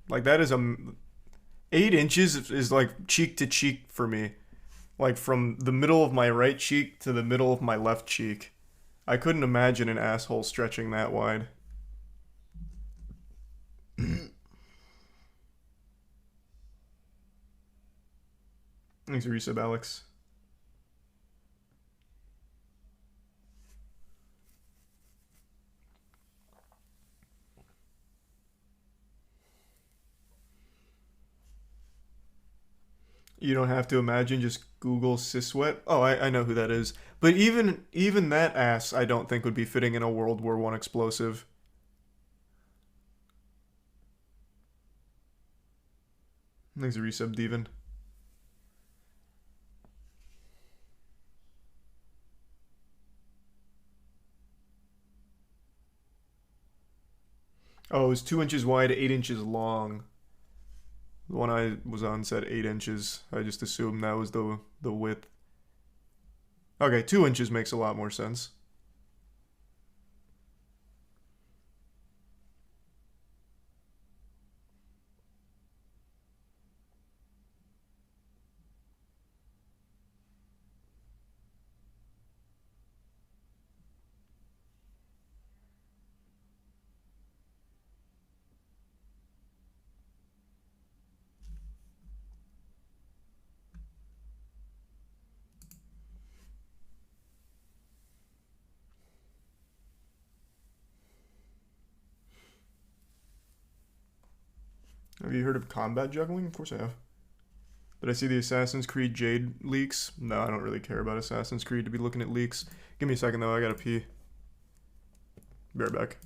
Like, that is 8 inches is like cheek to cheek for me. Like, from the middle of my right cheek to the middle of my left cheek. I couldn't imagine an asshole stretching that wide. Thanks for resub, Alex. You don't have to imagine, just Google Siswet. Oh, I know who that is. But even that ass, I don't think would be fitting in a World War I explosive. Thanks for resub, Devin. Oh, it was 2 inches wide, 8 inches long. The one I was on said 8 inches. I just assumed that was the width. Okay, 2 inches makes a lot more sense. Have you heard of combat juggling? Of course I have. Did I see the Assassin's Creed Jade leaks? No, I don't really care about Assassin's Creed to be looking at leaks. Give me a second though, I gotta pee. Be right back.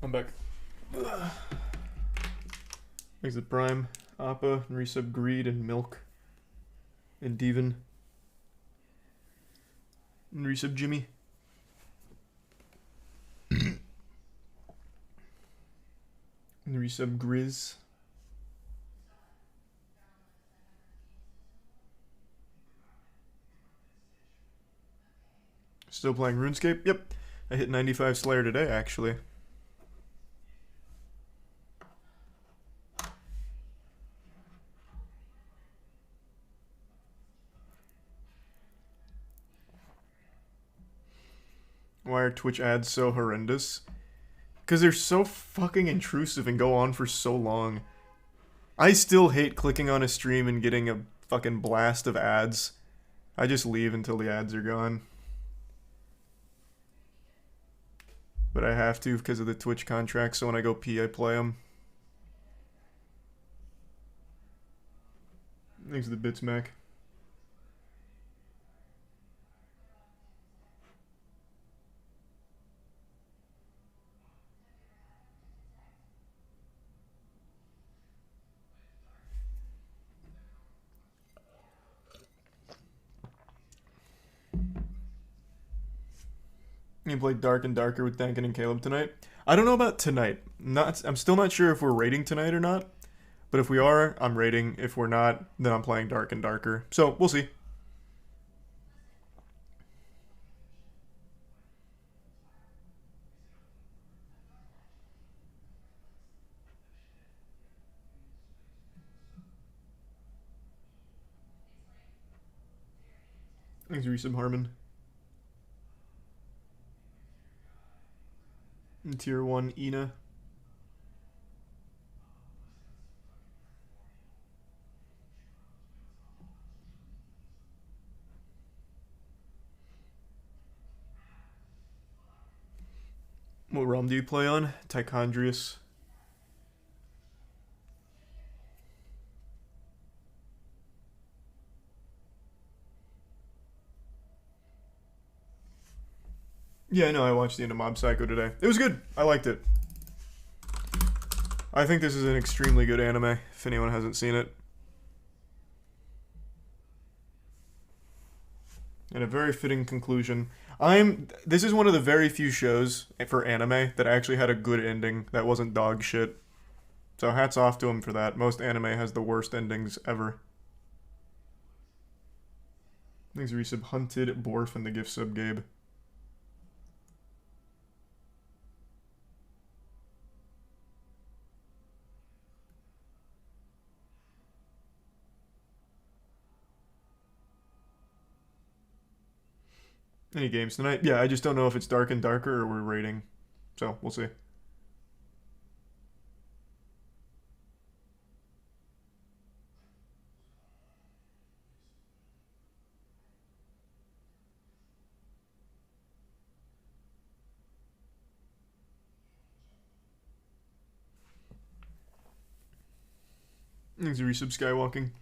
I'm back. Exit Prime, Appa, and resub Greed, and Milk, and Devon, and resub Jimmy. And resub Grizz. Still playing RuneScape? Yep. I hit 95 Slayer today, actually. Why are Twitch ads so horrendous? Because they're so fucking intrusive and go on for so long. I still hate clicking on a stream and getting a fucking blast of ads. I just leave until the ads are gone. But I have to because of the Twitch contract, so when I go pee, I play them. Thanks to the bits, Mac. You played Dark and Darker with Dankin and Caleb tonight? I don't know about tonight. I'm still not sure if we're raiding tonight or not. But if we are, I'm raiding. If we're not, then I'm playing Dark and Darker. So, we'll see. Thanks, Resub Harmon. And Tier 1 Ina. What realm do you play on? Tichondrius. Yeah, no, I watched the end of Mob Psycho today. It was good. I liked it. I think this is an extremely good anime, if anyone hasn't seen it. And a very fitting conclusion. This is one of the very few shows for anime that actually had a good ending that wasn't dog shit. So hats off to him for that. Most anime has the worst endings ever. Thanks, Resub Hunted, Borf, and the gift sub, Gabe. Any games tonight? Yeah, I just don't know if it's Dark and Darker or we're raiding. So, we'll see. Thanks, Resub Skywalking.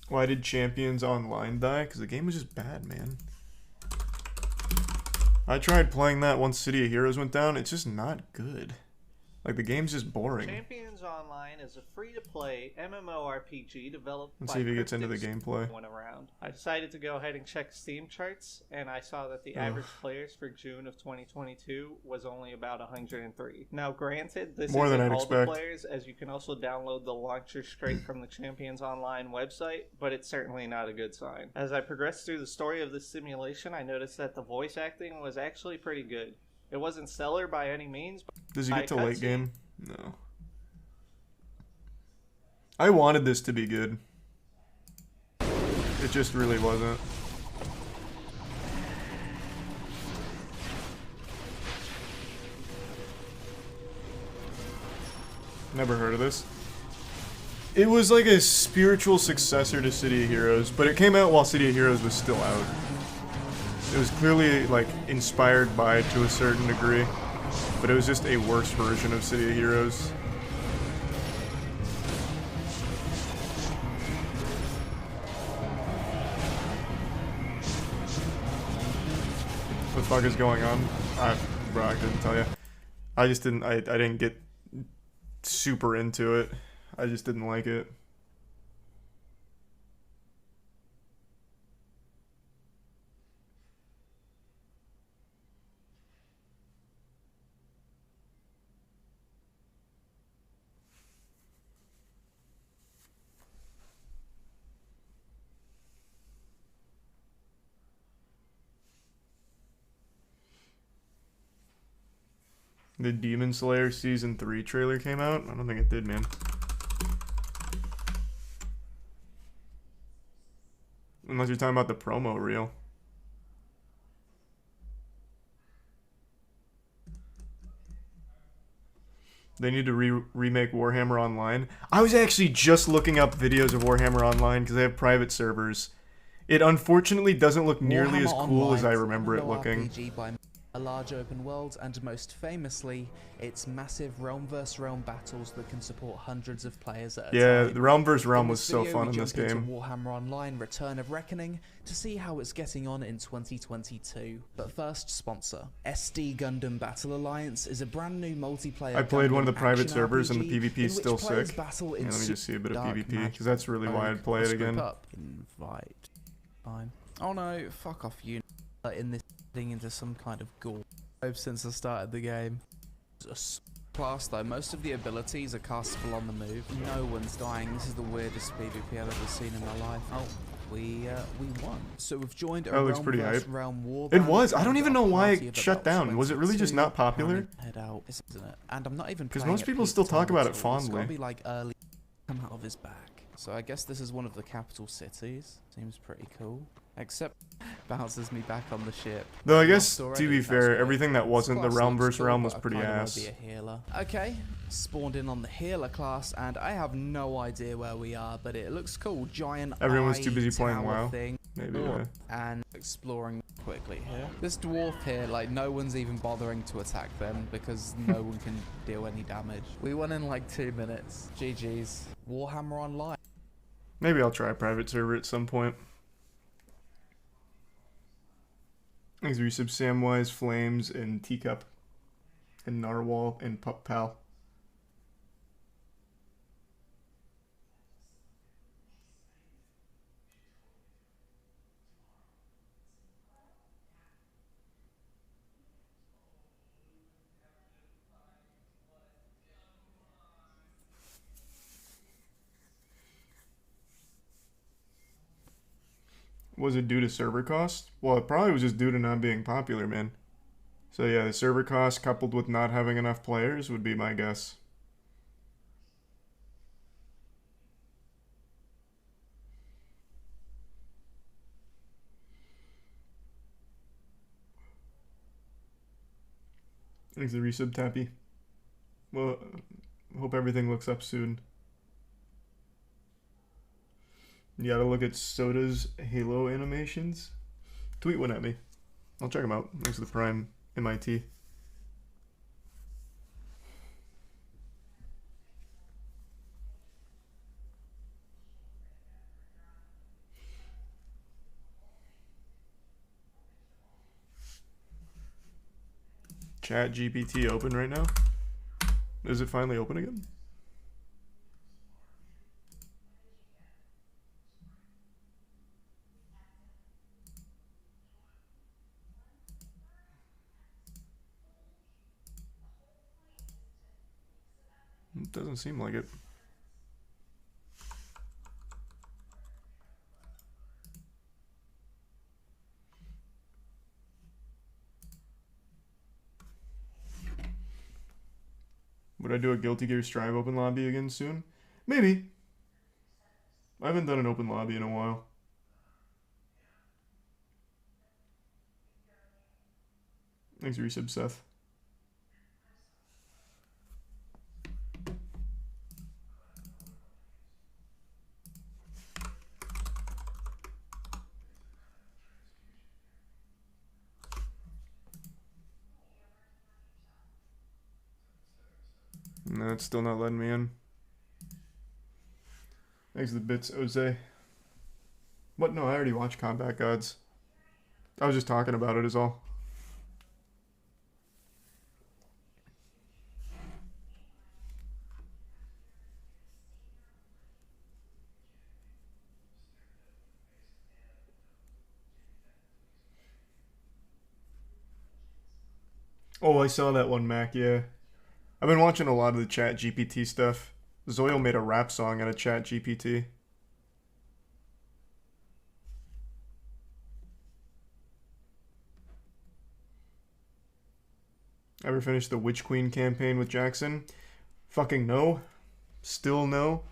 Why did Champions Online die? Because the game was just bad, man. I tried playing that once City of Heroes went down. It's just not good. Like, the game's just boring. Champions Online is a free-to-play MMORPG developed Let's by see if he gets into the Cryptic gameplay. Went around. I decided to go ahead and check Steam charts, and I saw that the average players for June of 2022 was only about 103. Now, granted, this More than isn't I'd all expect. the players, as you can also download the launcher straight from the Champions Online website, but it's certainly not a good sign. As I progressed through the story of this simulation, I noticed that the voice acting was actually pretty good. It wasn't stellar by any means, but Does he get to I late cutscene. game? No. I wanted this to be good. It just really wasn't. Never heard of this. It was like a spiritual successor to City of Heroes, but it came out while City of Heroes was still out. It was clearly, like, inspired by to a certain degree, but it was just a worse version of City of Heroes. fuck is going on? Bro, I couldn't tell you. I just didn't. I didn't get super into it. I just didn't like it. The Demon Slayer Season 3 trailer came out? I don't think it did, man. Unless you're talking about the promo reel. They need to remake Warhammer Online. I was actually just looking up videos of Warhammer Online because they have private servers. It unfortunately doesn't look nearly as cool as I remember it looking. RPG by a large open world, and most famously, its massive realm vs. realm battles that can support hundreds of players at a time. The realm vs. realm In was this so video, fun we in this jump into game. Warhammer Online Return of Reckoning to see how it's getting on in 2022. But first, sponsor. SD Gundam Battle Alliance is a brand new multiplayer I played one of the Gundam private action servers and RPG the PvP in is which still players sick. battle in Yeah, let me just see a bit of dark PvP magic. because that's really why I'd play it Let's group again. up. Invite. Fine. Oh no, fuck off you. In this thing into some kind of gore. Since I started the game. Class though, most of the abilities are castable on the move. No one's dying. This is the weirdest PvP I've ever seen in my life. Oh, we won. So we've joined a That looks realm pretty versus hype. realm war It band, was. I don't and even a know why party it of shut about down. Was it really just 22. not popular? Head out, isn't it? And I'm not even Because playing most at people peak still talk time about at it all. It's gotta fondly. be like early. Come out of his back. So I guess this is one of the capital cities. Seems pretty cool. Except bounces me back on the ship. Though I Lost guess, already, to be that's fair, great. everything that wasn't the Class realm looks versus cool, realm but was I pretty kinda wanna ass. be a healer. Okay, spawned in on the healer class, and I have no idea where we are, but it looks cool. Giant Everyone's eye too busy playing tower WoW. thing. Maybe, Or- yeah. And exploring quickly here. This dwarf here, like, no one's even bothering to attack them because no one can deal any damage. We won in like 2 minutes. GG's. Warhammer Online. Maybe I'll try a private server at some point. Thanks for resub Samwise, Flames, and Teacup, and Narwhal, and Pup Pal. Was it due to server cost? Well, it probably was just due to not being popular, man. So yeah, the server cost coupled with not having enough players would be my guess. Thanks for the resub, Tappy. Well, hope everything looks up soon. You gotta look at Soda's Halo animations. Tweet one at me. I'll check them out. Thanks to the Prime MIT. Chat GPT open right now? Is it finally open again? It doesn't seem like it. Would I do a Guilty Gear Strive open lobby again soon? Maybe. I haven't done an open lobby in a while. Thanks for resub, Seth. No, it's still not letting me in. Thanks for the bits, Jose. What? No, I already watched Combat Gods. I was just talking about it is all. Oh, I saw that one, Mac, yeah. I've been watching a lot of the Chat GPT stuff. Zoil made a rap song out of Chat GPT. Ever finished the Witch Queen campaign with Jackson? Fucking no. Still no.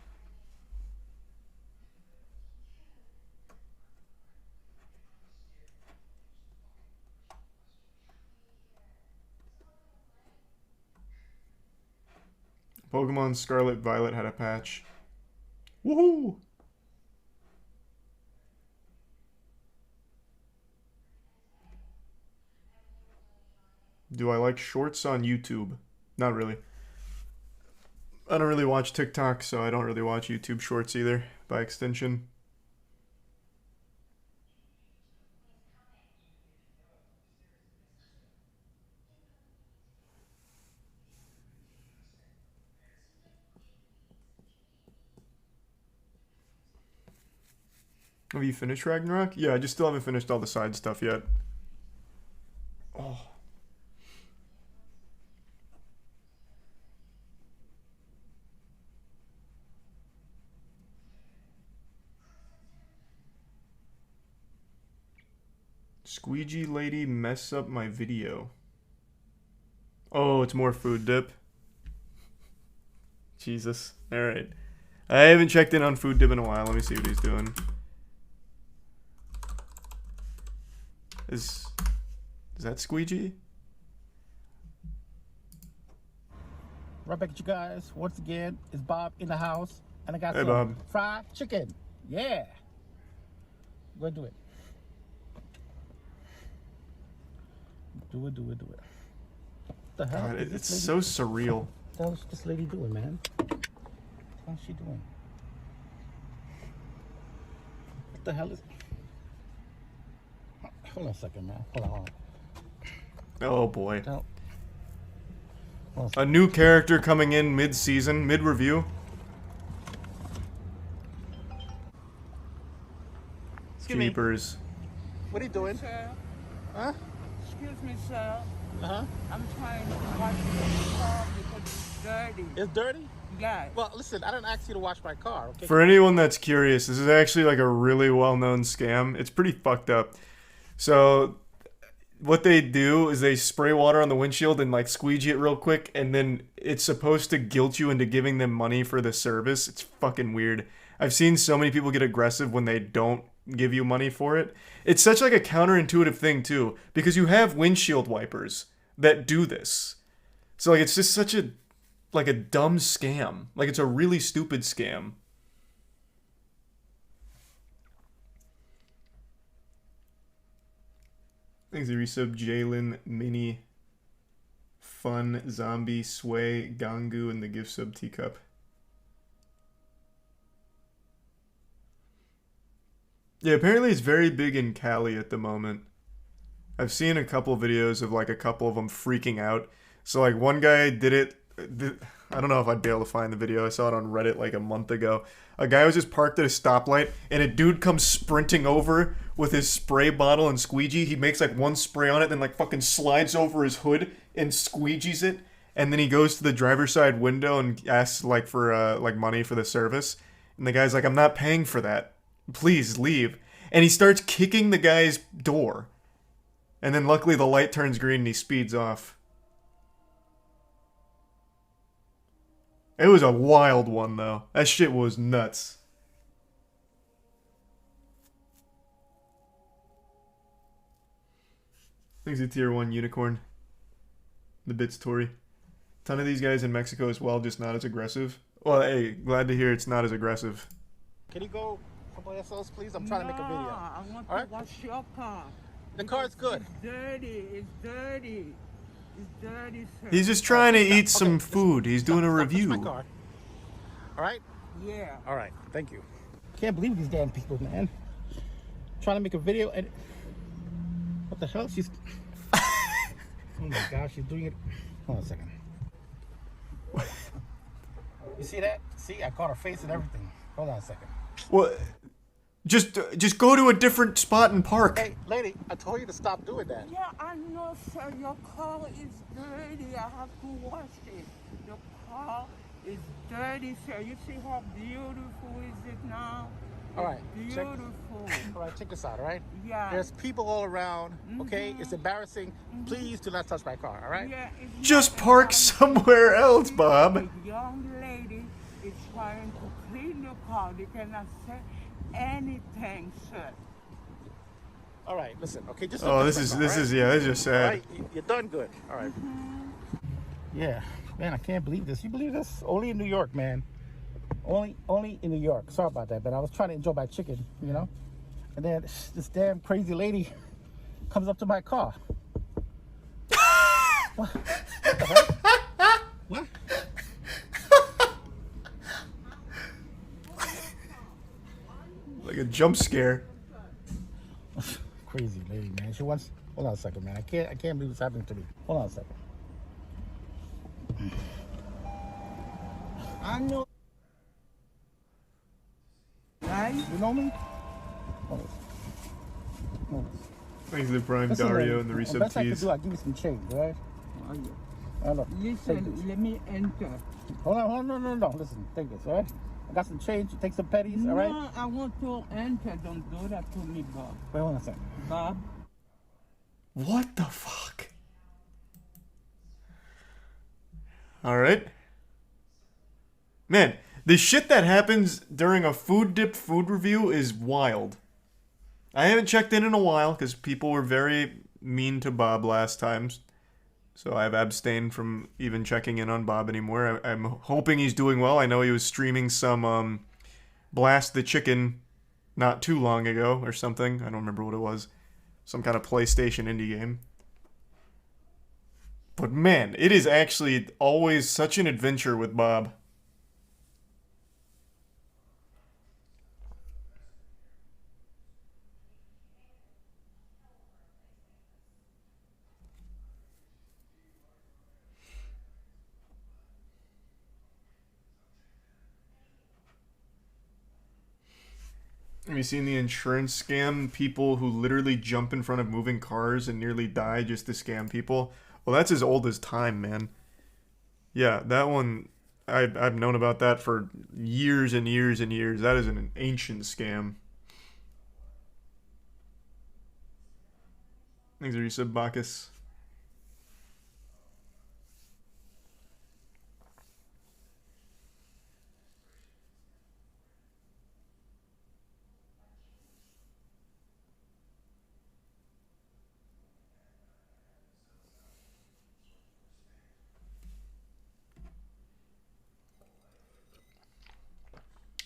Pokemon Scarlet Violet had a patch. Woohoo! Do I like shorts on YouTube? Not really. I don't really watch TikTok, so I don't really watch YouTube shorts either, by extension. Have you finished Ragnarok? Yeah, I just still haven't finished all the side stuff yet. Oh. Squeegee lady mess up my video. Oh, it's more food dip. Jesus. Alright. I haven't checked in on food dip in a while. Let me see what he's doing. Is that Squeegee? Right back at you guys. Once again, it's Bob in the house, and I got Hey, some Bob. fried chicken. Yeah. Go ahead, do it. Do it. What the hell? God, is it's this so lady- surreal. What the hell is this lady doing, man? What's she doing? What the hell is... Hold on a second, man. Hold on. Oh boy. Hold on. A new character coming in mid-season, mid-review. Excuse me. Jeepers. What are you doing? Sir, Huh? excuse me, sir. Uh-huh. I'm trying to wash this car because it's dirty. It's dirty? Yes. Well, listen, I didn't ask you to wash my car, okay? For anyone that's curious, this is actually like a really well-known scam. It's pretty fucked up. So what they do is they spray water on the windshield and like squeegee it real quick, and then it's supposed to guilt you into giving them money for the service. It's fucking weird. I've seen so many people get aggressive when they don't give you money for it. It's such like a counterintuitive thing too, because you have windshield wipers that do this. So like it's just such a like a dumb scam. Like it's a really stupid scam. Thanks, resub Jalen, Mini, Fun, Zombie, Sway, Gangu, and the gift sub Teacup. Yeah, apparently it's very big in Cali at the moment. I've seen a couple videos of like a couple of them freaking out. So like one guy did it. I don't know if I'd be able to find the video. I saw it on Reddit like a month ago. A guy was just parked at a stoplight, and a dude comes sprinting over with his spray bottle and squeegee. He makes like one spray on it, then like fucking slides over his hood and squeegees it. And then he goes to the driver's side window and asks like for like money for the service. And the guy's like, "I'm not paying for that. Please leave." And he starts kicking the guy's door. And then luckily the light turns green and he speeds off. It was a wild one, though. That shit was nuts. Thanks to Tier 1 Unicorn. The Bits Tory. Ton of these guys in Mexico as well, just not as aggressive. Well, hey, glad to hear it's not as aggressive. Can you go someplace else, please? I'm trying to make a video. I want All to right. wash your car. The car's good. It's dirty. It's dirty. It's dirty, sir. He's just trying to eat some Okay, food. He's doing a Stop review. touching my car. All right? Yeah. All right. Thank you. Can't believe these damn people, man. Trying to make a video and... What the hell? She's... Oh my gosh, she's doing it... Hold on a second. You see that? See, I caught her face and everything. Hold on a second. Well, Just go to a different spot and park. Hey, lady, I told you to stop doing that. Yeah, I know, sir. Your car is dirty. I have to wash it. The car is dirty, sir. You see how beautiful is it now? All right, It's check. beautiful. All right, check this out, all right? Yeah. There's people all around, okay? It's embarrassing. Please do not touch my car, all right? Yeah, it's Just not park about- somewhere else, Bob. The young lady is trying to clean the car. They cannot say anything, sir. All right, listen, okay? Just Oh, this is yeah, this is just All sad. right, you're done good. All right. Yeah, man, I can't believe this. You believe this? Only in New York, man. Only in New York. Sorry about that, but I was trying to enjoy my chicken, you know? And then this damn crazy lady comes up to my car. What? What the heck? What? Like a jump scare. Crazy lady, man. She wants. Hold on a second, man. I can't believe what's happening to me. Hold on a second. I know. Right? You know me? Hold on. Hold on. Thanks to the Prime Listen, Dario lady, and the the resub best I can teas. do, I'll give you some change, all right? Oh, yeah. I know. Take Listen, this. let me enter. Hold on, no. Listen, take this, all right? I got some change. Take some petties, all right? No, I want to enter. Don't do that to me, Bob. Wait, hold on a second. Bob? What the fuck? Alright. Man, the shit that happens during a food dipped food review is wild. I haven't checked in a while because people were very mean to Bob last time. So I've abstained from even checking in on Bob anymore. I'm hoping he's doing well. I know he was streaming some Blast the Chicken not too long ago or something. I don't remember what it was. Some kind of PlayStation indie game. But man, it is actually always such an adventure with Bob. Have you seen the insurance scam? People who literally jump in front of moving cars and nearly die just to scam people? Well, that's as old as time, man. Yeah, that one, I've known about that for years and years and years. That is an ancient scam. Thanks, Arisa Bacchus.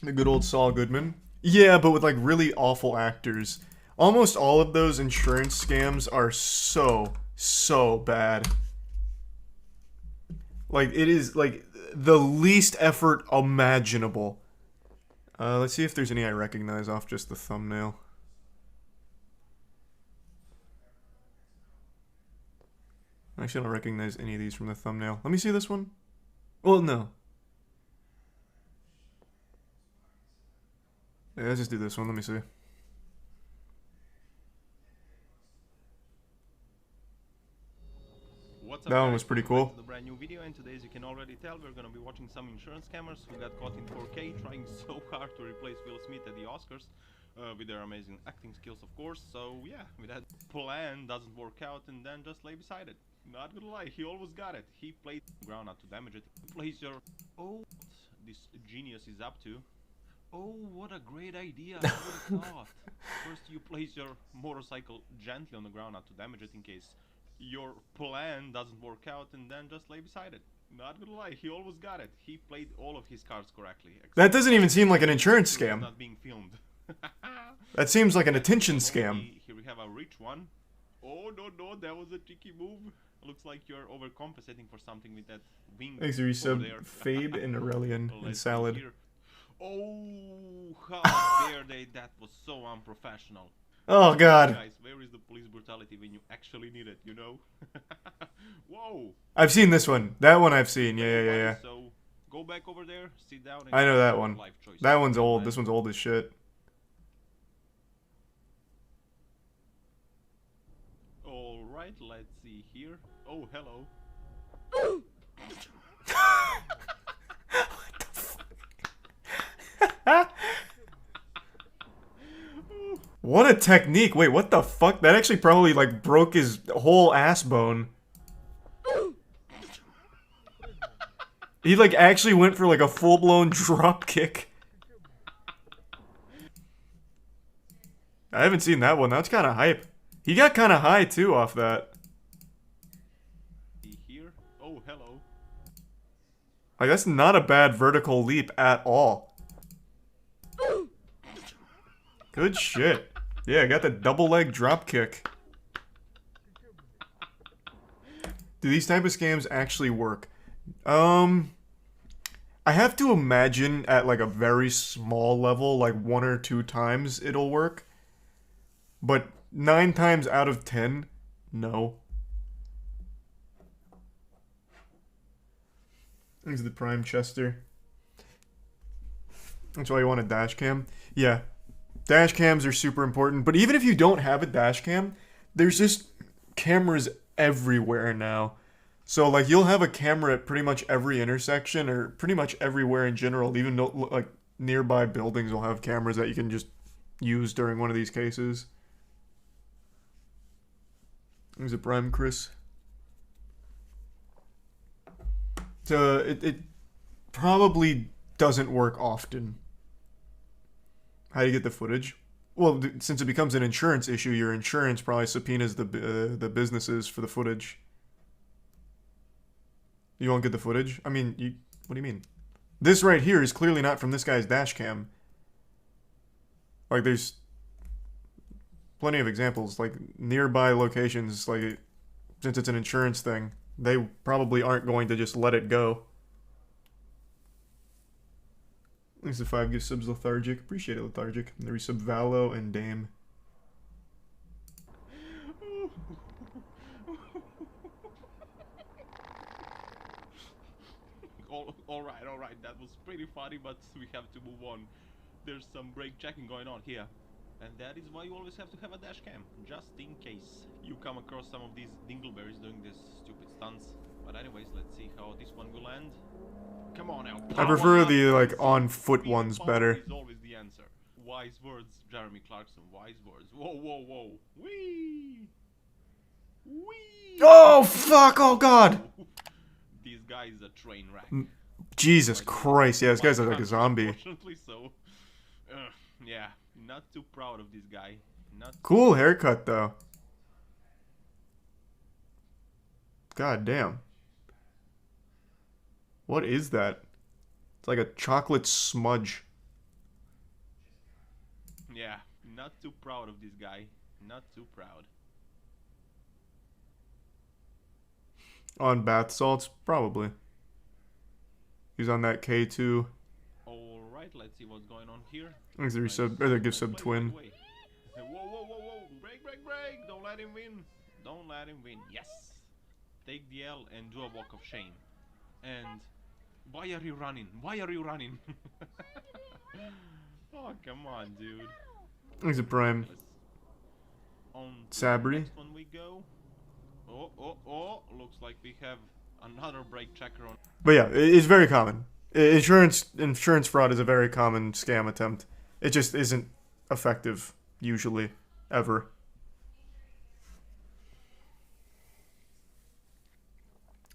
The good old Saul Goodman. Yeah, but with like really awful actors. Almost all of those insurance scams are so bad. Like, it is like the least effort imaginable. Let's see if there's any I recognize off just the thumbnail. Actually, I don't recognize any of these from the thumbnail. Let me see this one. Well, no. Yeah, let's just do this one. Let me see. What's That one was guys? pretty Welcome back cool. to the brand new video, and today, as you can already tell, we're gonna be watching some insurance scammers who got caught in 4K trying so hard to replace Will Smith at the Oscars with their amazing acting skills, of course. So yeah, with that plan doesn't work out, and then just lay beside it. Not gonna lie, he always got it. He played ground out to damage it. Place your what this genius is up to. Oh, what a great idea! I would have thought. First, you place your motorcycle gently on the ground not to damage it in case your plan doesn't work out, and then just lay beside it. Not gonna lie, he always got it. He played all of his cards correctly. That doesn't even seem like an insurance scam. Not being filmed. That seems like an attention scam. Here we have a rich one. Oh no, that was a cheeky move. Looks like you're overcompensating for something with that wing. Thanks for over resub, there. Fabe and Aurelian and Let's see Salad. here. Oh, how dare they? That was so unprofessional. Oh god. Guys, where is the police brutality when you actually need it, you know? Whoa! I've seen this one. That one I've seen. Yeah. So, go back over there, sit down and I know make that your one. life choice. That one's old. Man. This one's old as shit. right, let's see here. Oh, hello. What a technique. Wait, what the fuck? That actually probably, like, broke his whole ass bone. He, like, actually went for, like, a full-blown drop kick. I haven't seen that one. That's kind of hype. He got kind of high, too, off that. Here. Oh, hello. Like, that's not a bad vertical leap at all. Good shit. Yeah, got the double leg drop kick. Do these type of scams actually work? I have to imagine at like a very small level, like 1 or 2 times it'll work. But 9 times out of 10, no. This is the Prime Chester. That's why you want a dash cam? Yeah. Dash cams are super important, but even if you don't have a dash cam, there's just cameras everywhere now. So, like, you'll have a camera at pretty much every intersection, or pretty much everywhere in general. Even, like, nearby buildings will have cameras that you can just use during one of these cases. There's a Prime Chris. So, it probably doesn't work often. How do you get the footage? Well, since it becomes an insurance issue, your insurance probably subpoenas the businesses for the footage. You won't get the footage? I mean, what do you mean? This right here is clearly not from this guy's dash cam. Like, there's plenty of examples. Like, nearby locations, like, since it's an insurance thing, they probably aren't going to just let it go. Thanks to 5 gift subs, Lethargic. Appreciate it, Lethargic. And the resub Valo and Dame. Alright, that was pretty funny, but we have to move on. There's some brake checking going on here. And that is why you always have to have a dash cam, just in case you come across some of these dingleberries doing these stupid stunts. But anyways, let's see how this one will end. Come on, El. I prefer the, like, on-foot ones better. Is always the answer. Wise words, Jeremy Clarkson. Wise words. Whoa, whoa, whoa. Whee! Whee! Oh, fuck! Oh, God! This guy is a train wreck. Jesus Christ. Yeah, this guy's like a zombie. Unfortunately so. Yeah, not too proud of this guy. Not Cool haircut, though. God damn. What is that? It's like a chocolate smudge. Yeah, not too proud of this guy. Not too proud. On bath salts? Probably. He's on that K2. Alright, let's see what's going on here. Thanks to resub, or the gift sub twin. Whoa, whoa, whoa, whoa. Break, break, break. Don't let him win. Don't let him win. Yes. Take the L and do a walk of shame. And why are you running? Why are you running? Oh, come on, dude. Thanks to Prime. On Sabri. next one we go. Oh. Looks like we have another brake checker on. But yeah, it's very common. Insurance fraud is a very common scam attempt. It just isn't effective, usually, ever.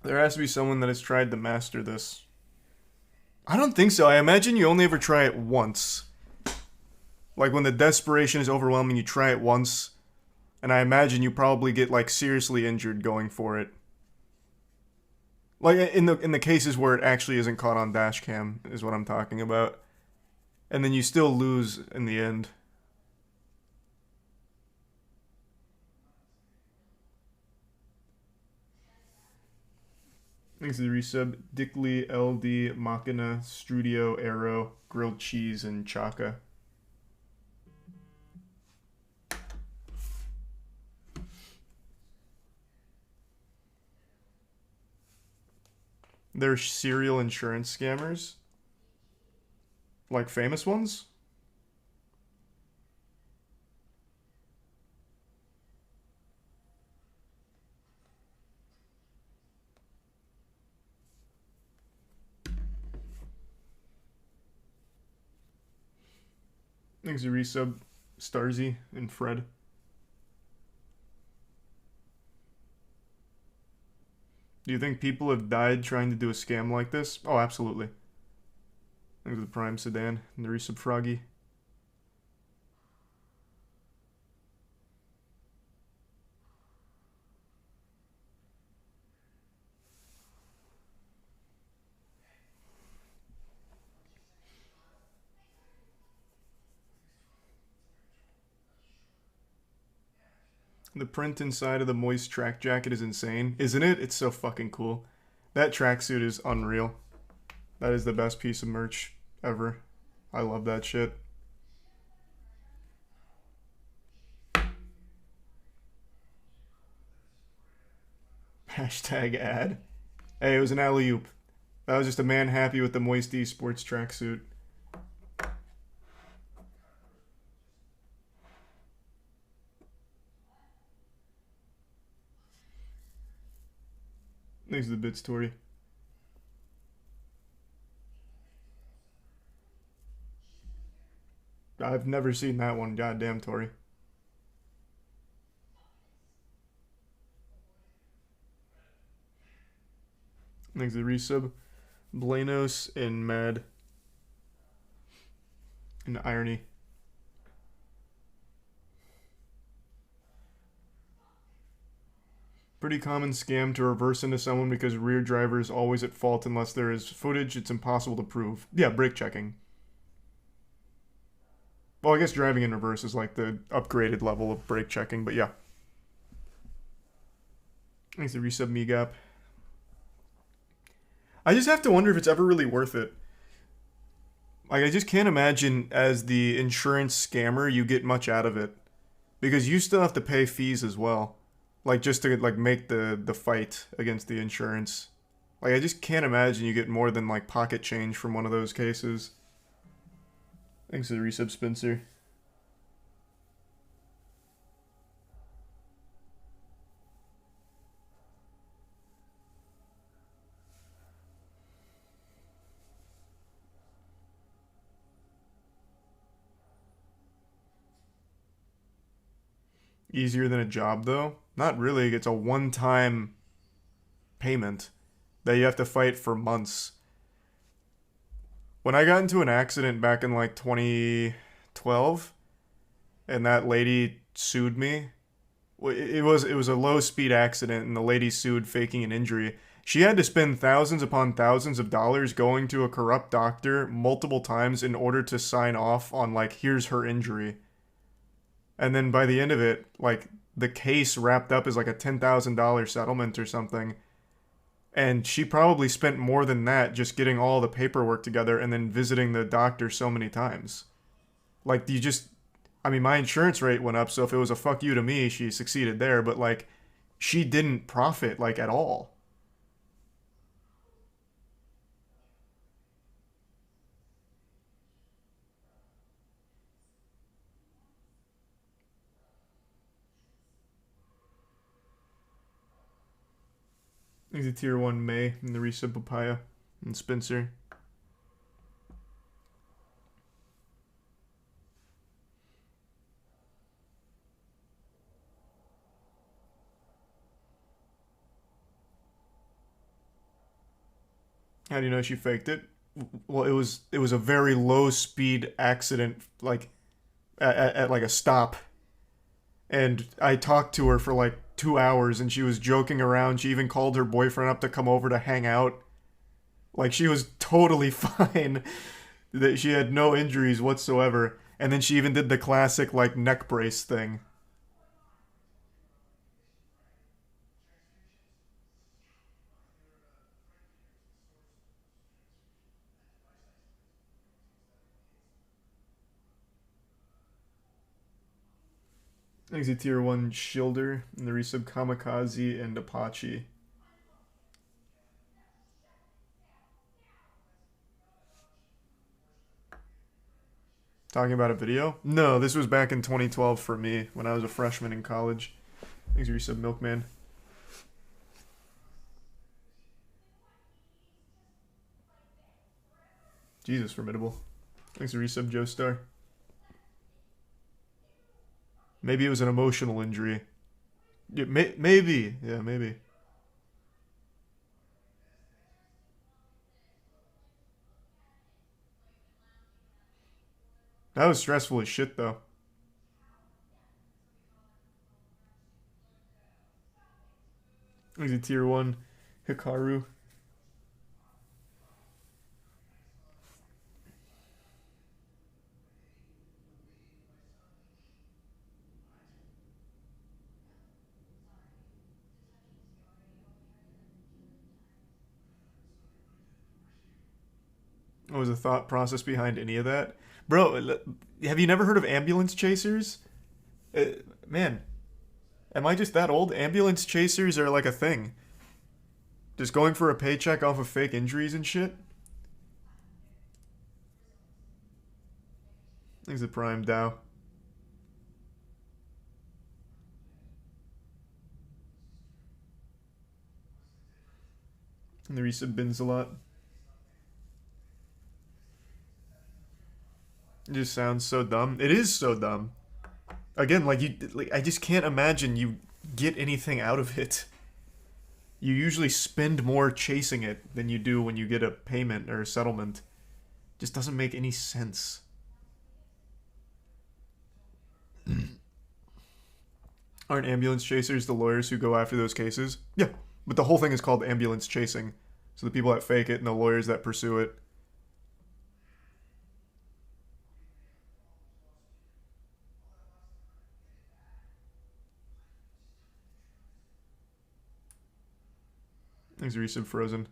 There has to be someone that has tried to master this. I don't think so. I imagine you only ever try it once. Like, when the desperation is overwhelming, you try it once. And I imagine you probably get, like, seriously injured going for it. Like, in the cases where it actually isn't caught on dash cam, is what I'm talking about. And then you still lose in the end. Thanks to the resub. Dickley, LD, Machina, Strudio, Arrow, Grilled Cheese, and Chaka. They're serial insurance scammers? Like famous ones? Thanks to resub Starzy and Fred. Do you think people have died trying to do a scam like this? Oh, absolutely. Thanks to the Prime Sedan and the resub Froggy. The print inside of the moist track jacket is insane, isn't it? It's so fucking cool. That tracksuit is unreal. That is the best piece of merch ever. I love that shit. Hashtag ad. Hey, it was an alley-oop. That was just a man happy with the moist esports tracksuit. Thanks to the bits, Tori. I've never seen that one. Goddamn, Tori. Thanks to the resub. Blanos and Mad. And Irony. Pretty common scam to reverse into someone because rear driver is always at fault unless there is footage it's impossible to prove. Yeah, brake checking. Well, I guess driving in reverse is like the upgraded level of brake checking, but yeah. Thanks to resub Megap. I just have to wonder if it's ever really worth it. Like, I just can't imagine as the insurance scammer you get much out of it. Because you still have to pay fees as well. Like, just to, like, make the fight against the insurance. Like, I just can't imagine you get more than, like, pocket change from one of those cases. Thanks to the resub Spencer. Easier than a job, though? Not really. It's a one-time payment that you have to fight for months. When I got into an accident back in like 2012, and that lady sued me, it was a low-speed accident, and the lady sued faking an injury. She had to spend thousands upon thousands of dollars going to a corrupt doctor multiple times in order to sign off on, like, here's her injury. And then by the end of it, like, the case wrapped up as like a $10,000 settlement or something. And she probably spent more than that just getting all the paperwork together and then visiting the doctor so many times. Like, I mean, my insurance rate went up, so if it was a fuck you to me, she succeeded there, but like, she didn't profit, like, at all. He's a tier 1 May and the resub Papaya and Spencer. How do you know she faked it? Well, it was a very low speed accident, like at like a stop. And I talked to her for like 2 hours and she was joking around. She even called her boyfriend up to come over to hang out. Like, she was totally fine. That she had no injuries whatsoever. And then she even did the classic, like, neck brace thing. Thanks to tier 1 Shilder and the resub Kamikaze and Apache. Talking about a video? No, this was back in 2012 for me when I was a freshman in college. Thanks to resub Milkman. Jesus, formidable. Thanks to resub Joestar. Maybe it was an emotional injury. Yeah, maybe. Yeah, maybe. That was stressful as shit, though. He's a tier 1 Hikaru. What was the thought process behind any of that? Bro, have you never heard of ambulance chasers? Man, am I just that old? Ambulance chasers are like a thing. Just going for a paycheck off of fake injuries and shit? He's a prime Dow. And the resub bins a lot. It just sounds so dumb. It is so dumb. Again, like I just can't imagine you get anything out of it. You usually spend more chasing it than you do when you get a payment or a settlement. Just doesn't make any sense. Aren't ambulance chasers the lawyers who go after those cases? Yeah, but the whole thing is called ambulance chasing. So the people that fake it and the lawyers that pursue it. Thanks, resub frozen.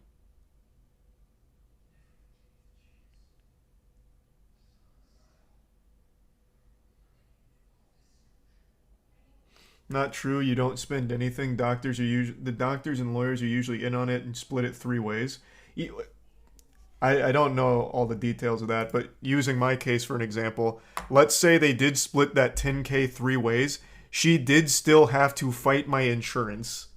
Not true. You don't spend anything. The doctors and lawyers are usually in on it and split it 3 ways. I don't know all the details of that, but using my case for an example, let's say they did split that 10K 3 ways. She did still have to fight my insurance,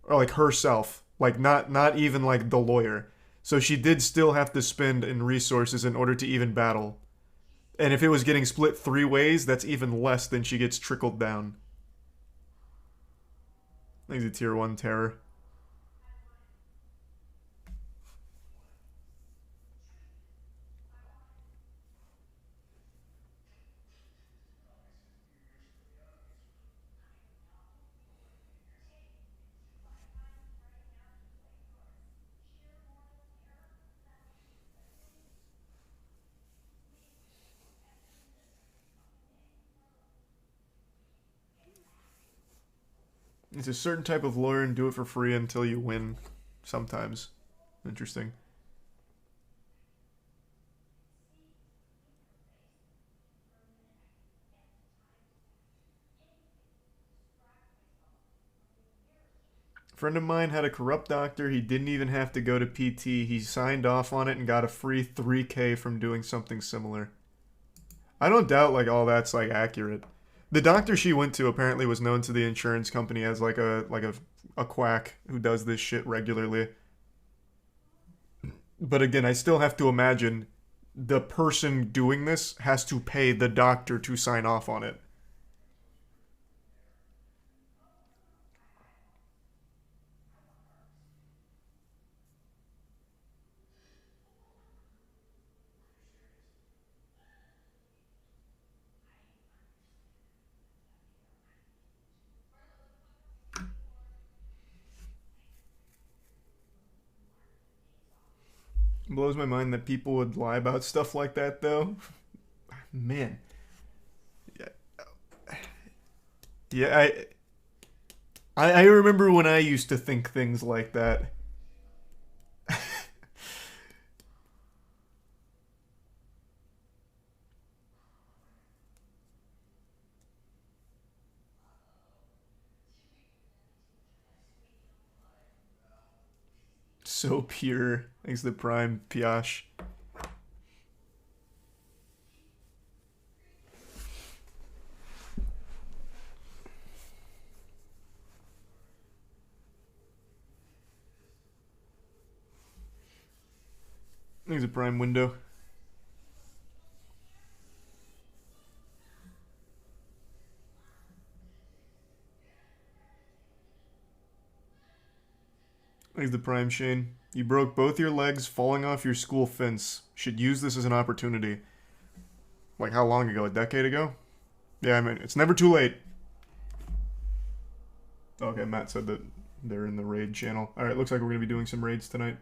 or like herself, like not even like the lawyer. So she did still have to spend in resources in order to even battle. And if it was getting split 3 ways, that's even less than she gets trickled down. I think it's a tier 1 terror. It's a certain type of lawyer and do it for free until you win. Sometimes. Interesting. A friend of mine had a corrupt doctor. He didn't even have to go to PT. He signed off on it and got a free 3K from doing something similar. I don't doubt like all that's like accurate. The doctor she went to apparently was known to the insurance company as like a quack who does this shit regularly. But again, I still have to imagine the person doing this has to pay the doctor to sign off on it. Blows my mind that people would lie about stuff like that, though. Man. Yeah, I remember when I used to think things like that. So pure. Thanks to the Prime, Piash. Thanks to Prime window. Thanks the Prime Shane. You broke both your legs falling off your school fence. Should use this as an opportunity. Like how long ago? A decade ago? Yeah, I mean, it's never too late. Okay, Matt said that they're in the raid channel. Alright, looks like we're going to be doing some raids tonight.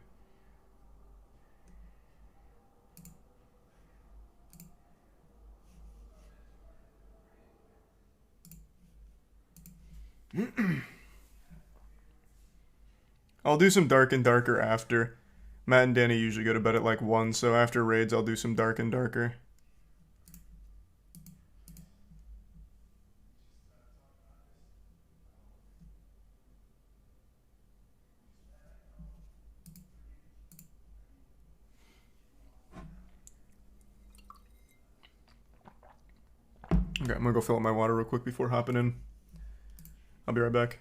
I'll do some Dark and Darker after. Matt and Danny usually go to bed at like 1, so after raids I'll do some Dark and Darker. Okay, I'm gonna go fill up my water real quick before hopping in. I'll be right back.